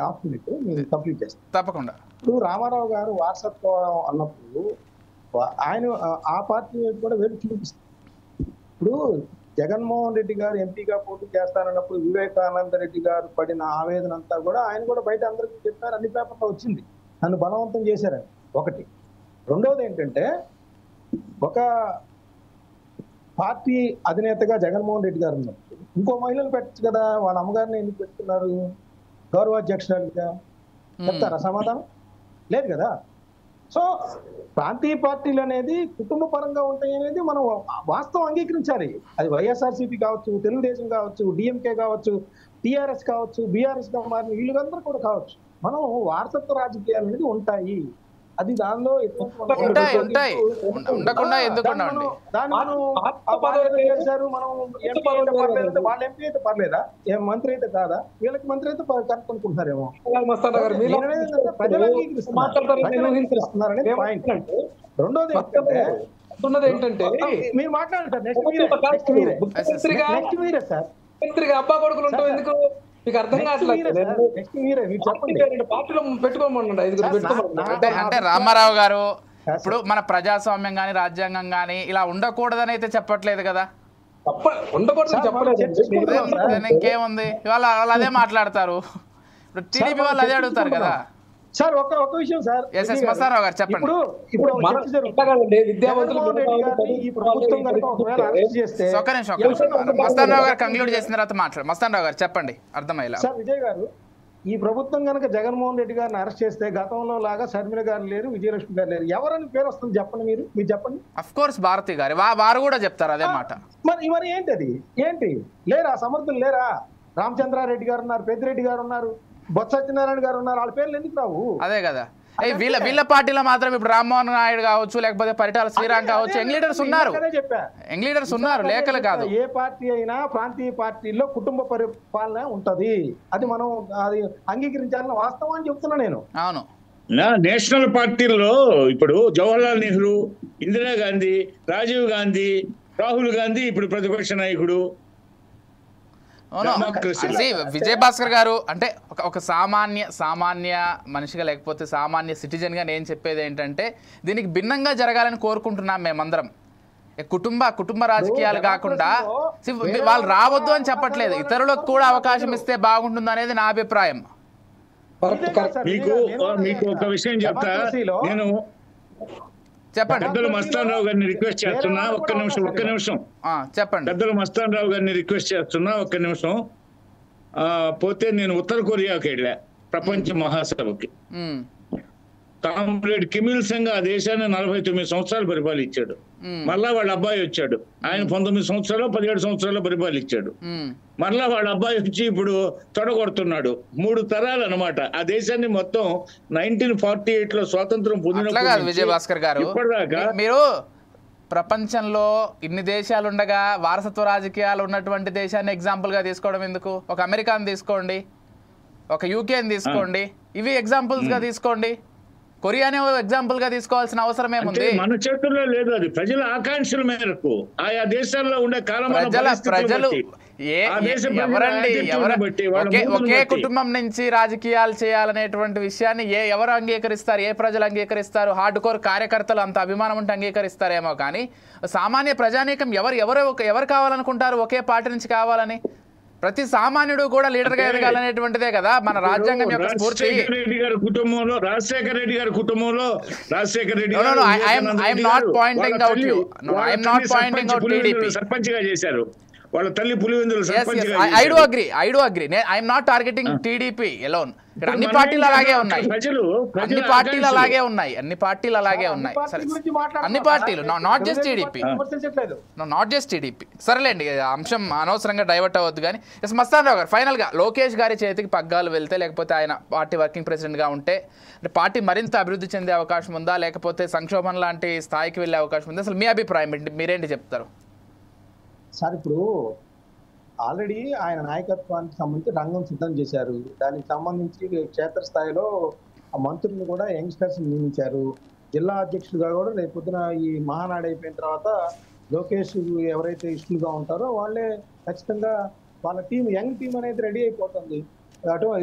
హాఫ్ మినిట్ మీరు కంప్లీట్ చేస్తారు తప్పకుండా. ఇప్పుడు రామారావు గారు వారసత్వం అన్నప్పుడు ఆయన ఆ పార్టీ కూడా వేరు చూపిస్తారు. ఇప్పుడు జగన్మోహన్ రెడ్డి గారు ఎంపీగా పోటీ చేస్తానన్నప్పుడు వివేకానంద రెడ్డి గారు పడిన ఆవేదన అంతా కూడా ఆయన కూడా బయట అందరికీ చెప్పారు, అన్ని పేపర్లో వచ్చింది, నన్ను బలవంతం చేశారని. ఒకటి. రెండవది ఏంటంటే, ఒక పార్టీ అధినేతగా జగన్మోహన్ రెడ్డి గారు ఉన్నప్పుడు ఇంకో మహిళను పెట్టచ్చు కదా, వాళ్ళ అమ్మగారిని ఎందుకు పెట్టుకున్నారు గౌరవాధ్యక్షురాలుగా? చెప్తారా సమాధానం? లేదు కదా. సో ప్రాంతీయ పార్టీలు అనేది కుటుంబ పరంగా ఉంటాయి అనేది మనం వాస్తవం అంగీకరించాలి. అది వైఎస్ఆర్సీపీ కావచ్చు, తెలుగుదేశం కావచ్చు, డిఎంకే కావచ్చు, టిఆర్ఎస్ కావచ్చు, బీఆర్ఎస్ గా మారిన వీళ్ళందరూ కూడా కావచ్చు. మనం వారసత్వ రాజకీయాలు అనేది ఉంటాయి. అది దానిలో ఉండకుండా ఎందుకున్నాండి చేశారు. మనం వాళ్ళ ఎంపీ అయితే పర్లేదా, ఏం మంత్రి అయితే కాదా, వీళ్ళకి మంత్రి అయితే కరెక్ట్ అనుకుంటున్నారేమో. ప్రజలు అంగీకరిస్తున్నారనేది పాయింట్. రెండోది ఏంటంటే మీరు మాట్లాడారు నెక్స్ట్ మీరే సార్, అబ్బా కొడుకులు ఉంటాం ఎందుకు మీకు అర్థం కావట్లేదు. పార్టీలో పెట్టుకోమన్నాడు, ఐదుగురు పెట్టుకోమన్నాడు. అంటే రామారావు గారు ఇప్పుడు మన ప్రజాస్వామ్యం గాని రాజ్యాంగం గాని ఇలా ఉండకూడదని అయితే చెప్పట్లేదు కదా. ఉండకూడదని చెప్పలేదు. ఇంకేముంది, వాళ్ళు అదే మాట్లాడతారు. ఇప్పుడు టీడీపీ వాళ్ళు అదే అడుగుతారు కదా. సార్ ఒక విషయం సార్, మస్తారావు గారు చెప్పండి. ఇప్పుడు ఒక్క నిమిషం మస్తారావు గారు కంక్లూడ్ చేసిన తర్వాత మాట్లాడు. మస్తారావు గారు చెప్పండి అర్థమయ్యేలా. సార్ విజయ్ గారు, ఈ ప్రభుత్వం కనుక జగన్మోహన్ రెడ్డి గారిని అరెస్ట్ చేస్తే గతంలో లాగా షర్మిల గారు లేరు, విజయలక్ష్మి గారు లేరు, ఎవరని పేరు వస్తుంది చెప్పండి, మీరు చెప్పండి. అఫ్ కోర్స్ భారతి గారు, వారు కూడా చెప్తారు అదే మాట. మరి ఏంటి అది, ఏంటి లేరా, సమర్థులు లేరా? రామచంద్రారెడ్డి గారు ఉన్నారు, పెద్దిరెడ్డి గారు ఉన్నారు, బొత్స సత్యనారాయణ గారు ఉన్నారు, వాళ్ళ పేర్లు ఎందుకు రావు? అదే కదా. వీళ్ళ పార్టీలో మాత్రం ఇప్పుడు రామ్మోహన్ నాయుడు కావచ్చు, లేకపోతే పరిటాల శ్రీరామ్ కావచ్చు, యంగ్ లీడర్స్ ఉన్నారు, యంగ్ లీడర్స్ ఉన్నారు, లేఖలు కాదు. ఏ పార్టీ అయినా ప్రాంతీయ పార్టీల్లో కుటుంబ పరిపాలన ఉంటది, అది మనం అది అంగీకరించాలని వాస్తవం అని చెప్తున్నా నేను. అవును, నేషనల్ పార్టీల్లో ఇప్పుడు జవహర్లాల్ నెహ్రూ, ఇందిరాగాంధీ, రాజీవ్ గాంధీ, రాహుల్ గాంధీ ఇప్పుడు ప్రతిపక్ష నాయకుడు. విజయ్ భాస్కర్ గారు అంటే ఒక సామాన్య మనిషిగా లేకపోతే సామాన్య సిటిజన్ గా నేను చెప్పేది ఏంటంటే, దీనికి భిన్నంగా జరగాలని కోరుకుంటున్నాం మేమందరం. కుటుంబ రాజకీయాలు కాకుండా వాళ్ళు రావద్దు అని చెప్పట్లేదు, ఇతరులకు కూడా అవకాశం ఇస్తే బాగుంటుంది అనేది నా అభిప్రాయం. మీకు ఒక విషయం చెప్తా, నేను చెప్పండి. పెద్దలు మస్తాన్ రావు గారిని రిక్వెస్ట్ చేస్తున్నా, ఒక్క నిమిషం చెప్పండి. పెద్దలు మస్తాన్ రావు గారిని రిక్వెస్ట్ చేస్తున్నా, ఒక్క నిమిషం. పోతే నేను ఉత్తర కొరియాకి వెళ్ళా ప్రపంచ మహాసభకి. కామ్రేడ్ కిమ్ ఇల్ సంగ్ ఆ దేశాన్ని 49 సంవత్సరాలు పరిపాలించాడు. మళ్ళా వాళ్ళ అబ్బాయి వచ్చాడు, ఆయన 19 సంవత్సరాలు 17 సంవత్సరాలు పరిపాలించాడు. మళ్ళా వాళ్ళ అబ్బాయి వచ్చి ఇప్పుడు తొడగొడుతున్నాడు. 3 తరాలు అనమాట. ఆ దేశాన్ని మొత్తం 1948లో స్వాతంత్రం పొందిన విజయ్ భాస్కర్ గారు, మీరు ప్రపంచంలో ఇన్ని దేశాలు ఉండగా వారసత్వ రాజకీయాలు ఉన్నటువంటి దేశాన్ని ఎగ్జాంపుల్ గా తీసుకోవడం ఎందుకు? ఒక అమెరికాని తీసుకోండి, ఒక యూకేని తీసుకోండి, ఇవి ఎగ్జాంపుల్స్ గా తీసుకోండి. కొరియానే ఎగ్జాంపుల్ గా తీసుకోవాల్సిన అవసరం ఏముంది? మన చేతుల్లో లేదు, అది ప్రజల ఆకాంక్షల మేరకు ఆయా దేశాల్లో ఉండే కాలం ప్రజలు ఒకే కుటుంబం నుంచి రాజకీయాలు చేయాలనేటువంటి విషయాన్ని ఎవరు అంగీకరిస్తారు? ఏ ప్రజలు అంగీకరిస్తారు? హార్డ్ కోర్ కార్యకర్తలు అంత అభిమానం ఉంటే అంగీకరిస్తారేమో, కానీ సామాన్య ప్రజానీకం ఎవరు కావాలనుకుంటారు ఒకే పార్టీ నుంచి కావాలని? ప్రతి సామాన్యుడు కూడా లీడర్ గా ఎదగాలనేటువంటిదే కదా మన రాజ్యాంగం యొక్క స్ఫూర్తి. రాజశేఖర రెడ్డి గారి కుటుంబంలో సర్పంచ్ గా చేశారు. వాళ్ళ తల్లి పులివెందులు సర్పంచ్ గా చేశారు. I do agree. I'm not targeting TDP alone. ఇక్కడ అన్ని పార్టీలు అలాగే ఉన్నాయి, అన్ని పార్టీలు అలాగే ఉన్నాయి. అన్ని పార్టీలు, నాట్ జస్ట్ టీడీపీ. సరేలేండి, అంశం అనవసరంగా డైవర్ట్ అవ్వద్దు. కానీ మస్తాన్ రావు గారు, ఫైనల్ గా లోకేష్ గారి చేతికి పగ్గాలు వెళ్తే, లేకపోతే ఆయన పార్టీ వర్కింగ్ ప్రెసిడెంట్ గా ఉంటే పార్టీ మరింత అభివృద్ధి చెందే అవకాశం ఉందా, లేకపోతే సంక్షోభం లాంటి స్థాయికి వెళ్ళే అవకాశం ఉందా? అసలు మీ అభిప్రాయం ఏంటి, మీరేంటి చెప్తారు? సార్, ఇప్పుడు ఆల్రెడీ ఆయన నాయకత్వానికి సంబంధించి రంగం సిద్ధం చేశారు. దానికి సంబంధించి క్షేత్రస్థాయిలో ఆ మంత్రులను కూడా యంగ్స్టర్స్ నియమించారు. జిల్లా అధ్యక్షులుగా కూడా రేపు పొద్దున ఈ మహానాడు అయిపోయిన తర్వాత లోకేష్ ఎవరైతే ఇష్టలుగా ఉంటారో వాళ్ళే ఖచ్చితంగా వాళ్ళ యంగ్ టీం అనేది రెడీ అయిపోతుంది.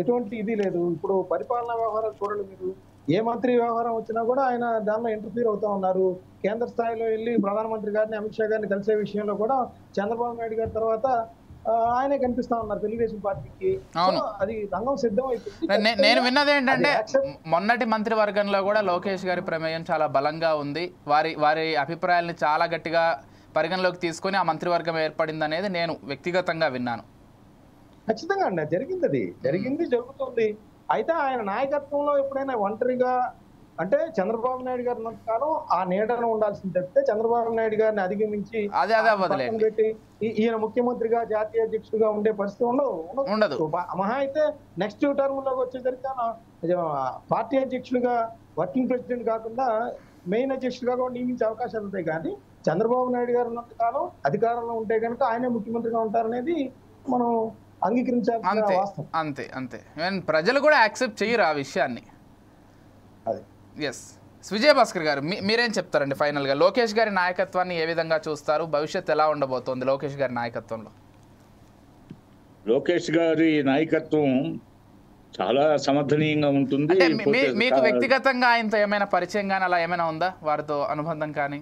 ఎటువంటి ఇది లేదు. ఇప్పుడు పరిపాలనా వ్యవహారాలు చూడండి, మీరు ఏ మంత్రి వ్యవహారం వచ్చినా కూడా ఆయన దానిలో ఇంటర్ఫీర్ అవుతా ఉన్నారు. కేంద్ర స్థాయిలో వెళ్ళి ప్రధానమంత్రి గారిని, అమిత్ షా గారిని కలిసే విషయంలో కూడా చంద్రబాబు నాయుడు గారి తర్వాత ఆయనే కనిపిస్తా ఉన్నారు తెలుగుదేశం పార్టీకి. అది రంగం సిద్ధం అయిపోయింది. నేను విన్నది ఏంటంటే మొన్నటి మంత్రివర్గంలో కూడా లోకేష్ గారి ప్రమేయం చాలా బలంగా ఉంది. వారి అభిప్రాయాల్ని చాలా గట్టిగా పరిగణలోకి తీసుకొని ఆ మంత్రివర్గం ఏర్పడింది అనేది నేను వ్యక్తిగతంగా విన్నాను. ఖచ్చితంగా అండి జరిగింది జరుగుతుంది. అయితే ఆయన నాయకత్వంలో ఎప్పుడైనా ఒంటరిగా అంటే చంద్రబాబు నాయుడు గారు ఉన్నంతకాలం ఆ నీడను ఉండాల్సింది తప్పితే చంద్రబాబు నాయుడు గారిని అధిగమించి పెట్టి ఈయన ముఖ్యమంత్రిగా జాతీయ అధ్యక్షుడిగా ఉండే పరిస్థితి ఉండదు. మహా అయితే నెక్స్ట్ టర్మ్ లోకి వచ్చేసరికి పార్టీ అధ్యక్షుడిగా వర్కింగ్ ప్రెసిడెంట్ కాకుండా మెయిన్ అధ్యక్షుడిగా కూడా నియమించే అవకాశాలు ఉంటాయి. కానీ చంద్రబాబు నాయుడు గారు ఉన్నంతకాలం అధికారంలో ఉంటే కనుక ఆయనే ముఖ్యమంత్రిగా ఉంటారనేది మనం అంగీకరించాల్సిన వాస్తవం. అంతే ప్రజలు కూడా యాక్సెప్ట్ చేయరు ఆ విషయాన్ని. ఎస్, విజయభాస్కర్ గారు మీరేం చెప్తారండి ఫైనల్గా? లోకేష్ గారి నాయకత్వాన్ని ఏ విధంగా చూస్తారు? భవిష్యత్తు ఎలా ఉండబోతోంది లోకేష్ గారి నాయకత్వంలో? లోకేష్ గారి నాయకత్వం చాలా సమర్థనీయంగా ఉంటుంది. మీకు వ్యక్తిగతంగా ఆయనతో ఏమైనా పరిచయం కానీ అలా ఏమైనా ఉందా? వారితో అనుబంధం కానీ?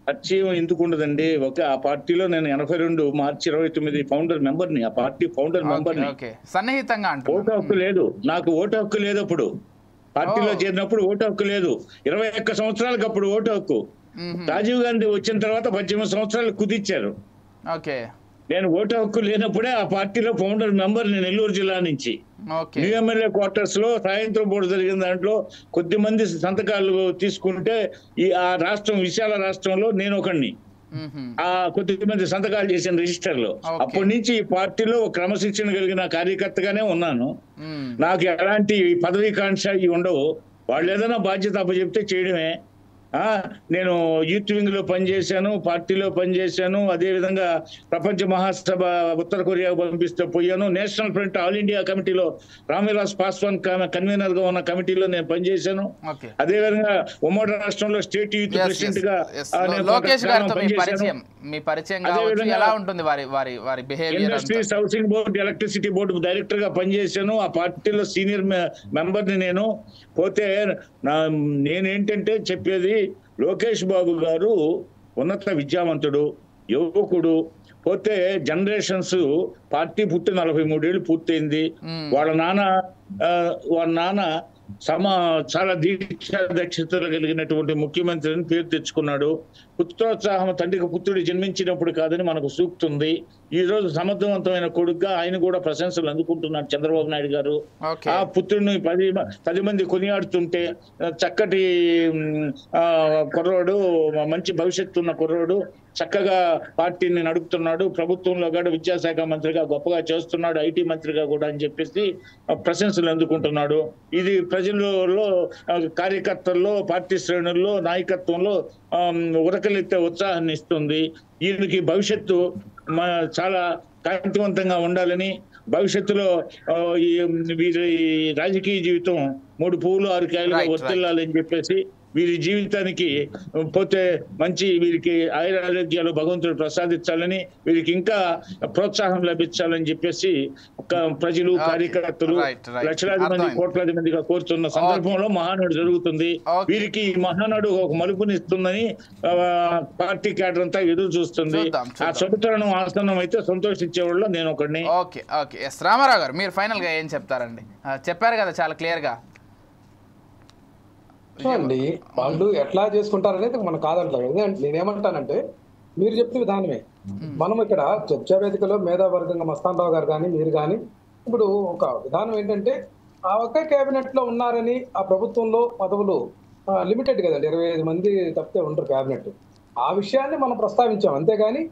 పరిచయం ఎందుకు ఉండదండి. ఆ పార్టీలో నేను 82 మార్చి 29 ఫౌండర్ మెంబర్ని, ఆ పార్టీ ఫౌండర్ మెంబర్ని. సన్నిహితంగా ఓటు హక్కు లేదు నాకు, ఓటు హక్కు లేదు. అప్పుడు పార్టీలో చేరినప్పుడు ఓటు హక్కు లేదు. 21 సంవత్సరాలకు అప్పుడు ఓటు హక్కు. రాజీవ్ గాంధీ వచ్చిన తర్వాత 18 సంవత్సరాలు కుదిర్చారు. నేను ఓటు హక్కు లేనప్పుడే ఆ పార్టీలో ఫౌండర్ మెంబర్ నేను నెల్లూరు జిల్లా నుంచి. న్యూ ఎమ్మెల్యే క్వార్టర్స్ లో సాయంత్రం పూట జరిగిన దాంట్లో కొద్ది మంది సంతకాలు తీసుకుంటే ఆ రాష్ట్రం విశాల రాష్ట్రంలో నేను ఒకడిని ఆ కొద్ది మంది సంతకాలు చేసిన రిజిస్టర్ లో. అప్పటి నుంచి ఈ పార్టీలో క్రమశిక్షణ కలిగిన కార్యకర్తగానే ఉన్నాను. నాకు ఎలాంటి పదవీకాంక్ష ఇవి ఉండవు. వాళ్ళు ఏదైనా బాధ్యత అప్పచెప్తే చేయడమే. నేను యూత్ వింగ్ లో పనిచేశాను, పార్టీలో పనిచేశాను. అదేవిధంగా ప్రపంచ మహాసభ ఉత్తర కొరియాకు పంపిస్తే పోయాను. నేషనల్ ఫ్రంట్ ఆల్ ఇండియా కమిటీలో రామ్విలాస్ పాస్వాన్ కన్వీనర్ గా ఉన్న కమిటీలో నేను పనిచేశాను. అదేవిధంగా ఉమ్మడి రాష్ట్రంలో స్టేట్ యూత్ ప్రెసిడెంట్ గా industries housing board electricity board director గా పనిచేశాను. ఆ పార్టీలో సీనియర్ మెంబర్ని నేను. పోతే నేనేంటంటే చెప్పేది, లోకేష్ బాబు గారు ఉన్నత విద్యావంతుడు, యువకుడు. పోతే జనరేషన్స్ పార్టీ పుట్టి 43 ఏళ్ళు పూర్తయింది. వాళ్ళ నాన్న చాలా దక్షతలు కలిగినటువంటి ముఖ్యమంత్రి అని పేరు తెచ్చుకున్నాడు. పుత్రోత్సాహం తండ్రికి పుత్రుడు జన్మించినప్పుడు కాదని మనకు సూక్తుంది. ఈ రోజు సమర్థవంతమైన కొడుకుగా ఆయన కూడా ప్రశంసలు అందుకుంటున్నాడు చంద్రబాబు నాయుడు గారు. ఆ పుత్రుడిని 10 మంది కొనియాడుతుంటే చక్కటి కుర్రోడు, మంచి భవిష్యత్తు ఉన్న కుర్రోడు, చక్కగా పార్టీని నడుపుతున్నాడు. ప్రభుత్వంలో కూడా విద్యాశాఖ మంత్రిగా గొప్పగా చేస్తున్నాడు, ఐటీ మంత్రిగా కూడా అని చెప్పేసి ప్రశంసలు అందుకుంటున్నాడు. ఇది ప్రజలలో, కార్యకర్తల్లో, పార్టీ శ్రేణుల్లో, నాయకత్వంలో ఉరకలెత్తే ఉత్సాహాన్ని ఇస్తుంది. ఈయనకి భవిష్యత్తు చాలా కాంతివంతంగా ఉండాలని, భవిష్యత్తులో వీరి రాజకీయ జీవితం 3 పువ్వులు 6 కాయలుగా వర్తిల్లాలని చెప్పేసి వీరి జీవితానికి పోతే మంచి వీరికి ఆయురారోగ్యాలు భగవంతుడు ప్రసాదించాలని, వీరికి ఇంకా ప్రోత్సాహం లభించాలని చెప్పేసి ప్రజలు, కార్యకర్తలు లక్షలాది మంది, కోట్లాది మందిగా కోరుతున్న సందర్భంలో మహానాడు జరుగుతుంది. వీరికి మహానాడు ఒక మలుపునిస్తుందని పార్టీ క్యాడర్ అంతా ఎదురు చూస్తుంది. ఆ శుభతరుణం ఆసనం అయితే సంతోషించేవాళ్ళు నేను ఒకడిని. రామారావు గారు, మీరు ఫైనల్ గా ఏం చెప్తారండి? చెప్పారు కదా చాలా క్లియర్ గా. అండి వాళ్ళు ఎట్లా చేసుకుంటారనేది మనం కాదంటారు. నేనేమంటానంటే మీరు చెప్పిన విధానమే. మనం ఇక్కడ చర్చా వేదికలో మేధావర్గంగా మస్తాన్ రావు గారు కానీ మీరు కానీ ఇప్పుడు ఒక విధానం ఏంటంటే ఆ ఒక్క కేబినెట్ లో ఉన్నారని ఆ ప్రభుత్వంలో పదవులు లిమిటెడ్ కదండి, 25 మంది తప్పితే ఉండరు కేబినెట్. ఆ విషయాన్ని మనం ప్రస్తావించాం. అంతేగాని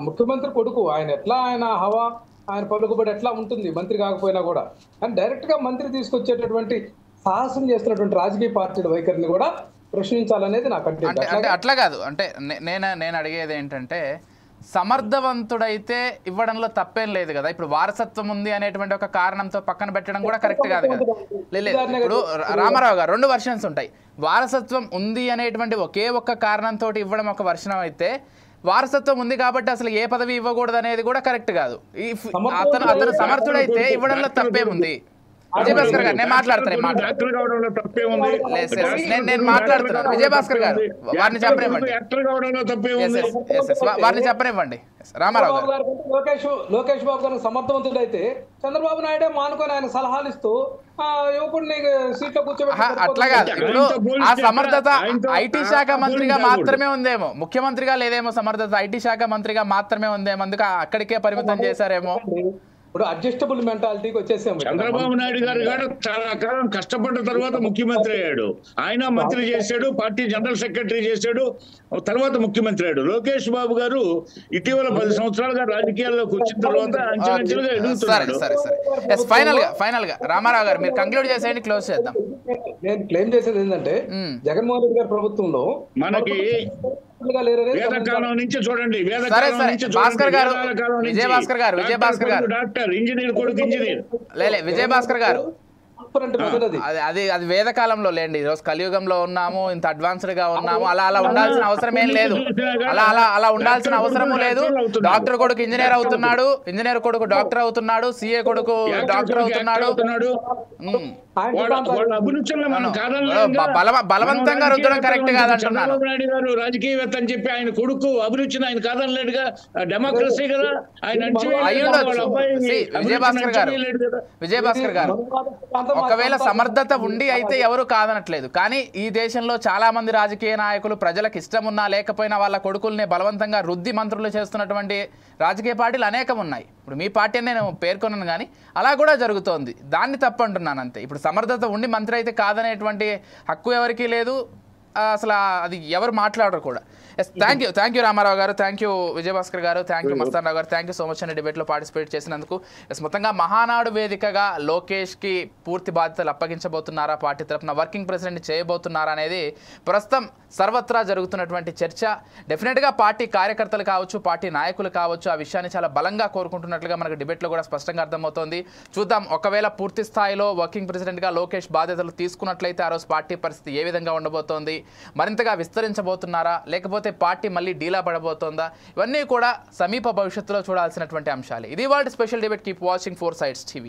ముఖ్యమంత్రి కొడుకు ఆయన హవా, ఆయన పలుకుబడి ఎట్లా ఉంటుంది మంత్రి కాకపోయినా కూడా అని డైరెక్ట్ గా మంత్రి తీసుకొచ్చేటటువంటి సాహసం చేస్తున్నటువంటి రాజకీయ పార్టీల వైఖరిని కూడా ప్రశ్నించాలనేది నాకు అంటే అట్లా కాదు. అంటే నేను అడిగేది ఏంటంటే సమర్థవంతుడైతే ఇవ్వడంలో తప్పేం లేదు కదా. ఇప్పుడు వారసత్వం ఉంది అనేటువంటి ఒక కారణంతో పక్కన పెట్టడం కూడా కరెక్ట్ కాదు కదా. ఇప్పుడు రామారావు గారు 2 వర్షన్స్ ఉంటాయి. వారసత్వం ఉంది అనేటువంటి ఒకే ఒక్క కారణంతో ఇవ్వడం ఒక వర్షం అయితే, వారసత్వం ఉంది కాబట్టి అసలు ఏ పదవి ఇవ్వకూడదు అనేది కూడా కరెక్ట్ కాదు. అతను సమర్థుడైతే ఇవ్వడంలో తప్పేముంది? విజయభాస్కర్ గారు నేను మాట్లాడతాను. డాక్టర్ కావడంలో తప్పే ఉంది. నేను మాట్లాడుతున్నాను. విజయభాస్కర్ గారు వారిని చెప్పనివ్వండి. యాక్టర్ కావడంలో తప్పే ఉంది. వారిని చెప్పనివ్వండి. రామారావు గారు లోకేష్ బాబు గారు సమర్థవంతుడైతే చంద్రబాబు నాయుడే మానుకొని ఆయన సలహాలు ఇస్తూ యువకుడిని సీట్లో కూర్చోబెట్టి అట్లా కాదు. ఇప్పుడు ఆ సమర్థత ఐటీ శాఖ మంత్రిగా మాత్రమే ఉందేమో, ముఖ్యమంత్రిగా లేదేమో. సమర్థత ఐటీ శాఖ మంత్రిగా మాత్రమే ఉందేమో, అందుకే అక్కడికే పరిమితం చేశారేమో. ఇప్పుడు అడ్జస్టబుల్ మెంటాలిటీకి వచ్చేసాము. చంద్రబాబు నాయుడు గారు చాలా కాలం కష్టపడ్డ తర్వాత ముఖ్యమంత్రి అయ్యాడు. ఆయన మంత్రి చేశాడు, పార్టీ జనరల్ సెక్రటరీ చేశాడు, తర్వాత ముఖ్యమంత్రి అయ్యాడు. లోకేష్ బాబు గారు ఇటీవల 10 సంవత్సరాలుగా రాజకీయాల్లోకి వచ్చిన తర్వాత అంచెలంచెలుగా ఎదుగుతున్నాడు. ఫైనల్ గా రామారావు గారు మీరు కంక్లూడ్ చేసేయండి, క్లోజ్ చేద్దాం. నేను క్లెయిమ్ చేసేది ఏంటంటే జగన్మోహన్ రెడ్డి గారి ప్రభుత్వంలో మనకి వేదకాలం నుంచి చూడండి, భాస్కర్ గారు, విజయభాస్కర్ గారు డాక్టర్, ఇంజనీర్ కొడుకు ఇంజనీర్. విజయభాస్కర్ గారు అది వేదకాలంలో లేండి. ఈరోజు కలియుగంలో ఉన్నాము, ఇంత అడ్వాన్స్డ్ గా ఉన్నాము. అలా ఉండాల్సిన అవసరం ఏం లేదు. అలా ఉండాల్సిన అవసరము లేదు. డాక్టర్ కొడుకు ఇంజనీర్ అవుతున్నాడు, ఇంజనీర్ కొడుకు డాక్టర్ అవుతున్నాడు, సిఏ కొడుకు డాక్టర్ అవుతున్నాడు. బలవంతంగా రుద్దడం కరెక్ట్ కాదంటున్నాను. నాయుడు గారు రాజకీయవేత్త అని చెప్పి ఆయన కొడుకు అభిరుచిని ఆయన కాదనలేడుగా. డెమోక్రసీ కదా ఆయన. విజయభాస్కర్ గారు ఒకవేళ సమర్థత ఉండి అయితే ఎవరు కాదనట్లేదు. కానీ ఈ దేశంలో చాలా మంది రాజకీయ నాయకులు ప్రజలకు ఇష్టం ఉన్నా లేకపోయినా వాళ్ళ కొడుకుల్ని బలవంతంగా రుద్ది మంత్రులు చేస్తున్నటువంటి రాజకీయ పార్టీలు అనేకం ఉన్నాయి. ఇప్పుడు మీ పార్టీ నేను పేర్కొన్నాను, కానీ అలా కూడా జరుగుతోంది. దాన్ని తప్పంటున్నాను అంతే. ఇప్పుడు సమర్థత ఉండి మంత్రి అయితే కాదనేటువంటి హక్కు ఎవరికీ లేదు. అసలు అది ఎవరు మాట్లాడరు కూడా. థ్యాంక్ యూ రామారావు గారు, థ్యాంక్ యూ విజయభాస్కర్ గారు, థ్యాంక్ యూ మస్తాన్ రావు గారు, థ్యాంక్ యూ సో మచ్ అండి డిబేట్లో పార్టిసిపేట్ చేసినందుకు. మొత్తంగా మహానాడు వేదికగా లోకేష్కి పూర్తి బాధ్యతలు అప్పగించబోతున్నారా, పార్టీ తరఫున వర్కింగ్ ప్రెసిడెంట్ చేయబోతున్నారా అనేది ప్రస్తుతం సర్వత్రా జరుగుతున్నటువంటి చర్చ. డెఫినెట్గా పార్టీ కార్యకర్తలు కావచ్చు, పార్టీ నాయకులు కావచ్చు ఆ విషయాన్ని చాలా బలంగా కోరుకుంటున్నట్లుగా మనకు డిబేట్లో కూడా స్పష్టంగా అర్థమవుతోంది. చూద్దాం, ఒకవేళ పూర్తి స్థాయిలో వర్కింగ్ ప్రెసిడెంట్గా లోకేష్ బాధ్యతలు తీసుకున్నట్లయితే ఆ రోజు పార్టీ పరిస్థితి ఏ విధంగా ఉండబోతోంది, మరింతగా విస్తరించబోతున్నారా లేకపోతే పార్టీ మళ్ళీ డీలా పడబోతోందా, ఇవన్నీ కూడా సమీప భవిష్యత్తులో చూడాల్సినటువంటి అంశాలు. ఇది వాళ్ళ special debate. Keep watching 4 Sides TV.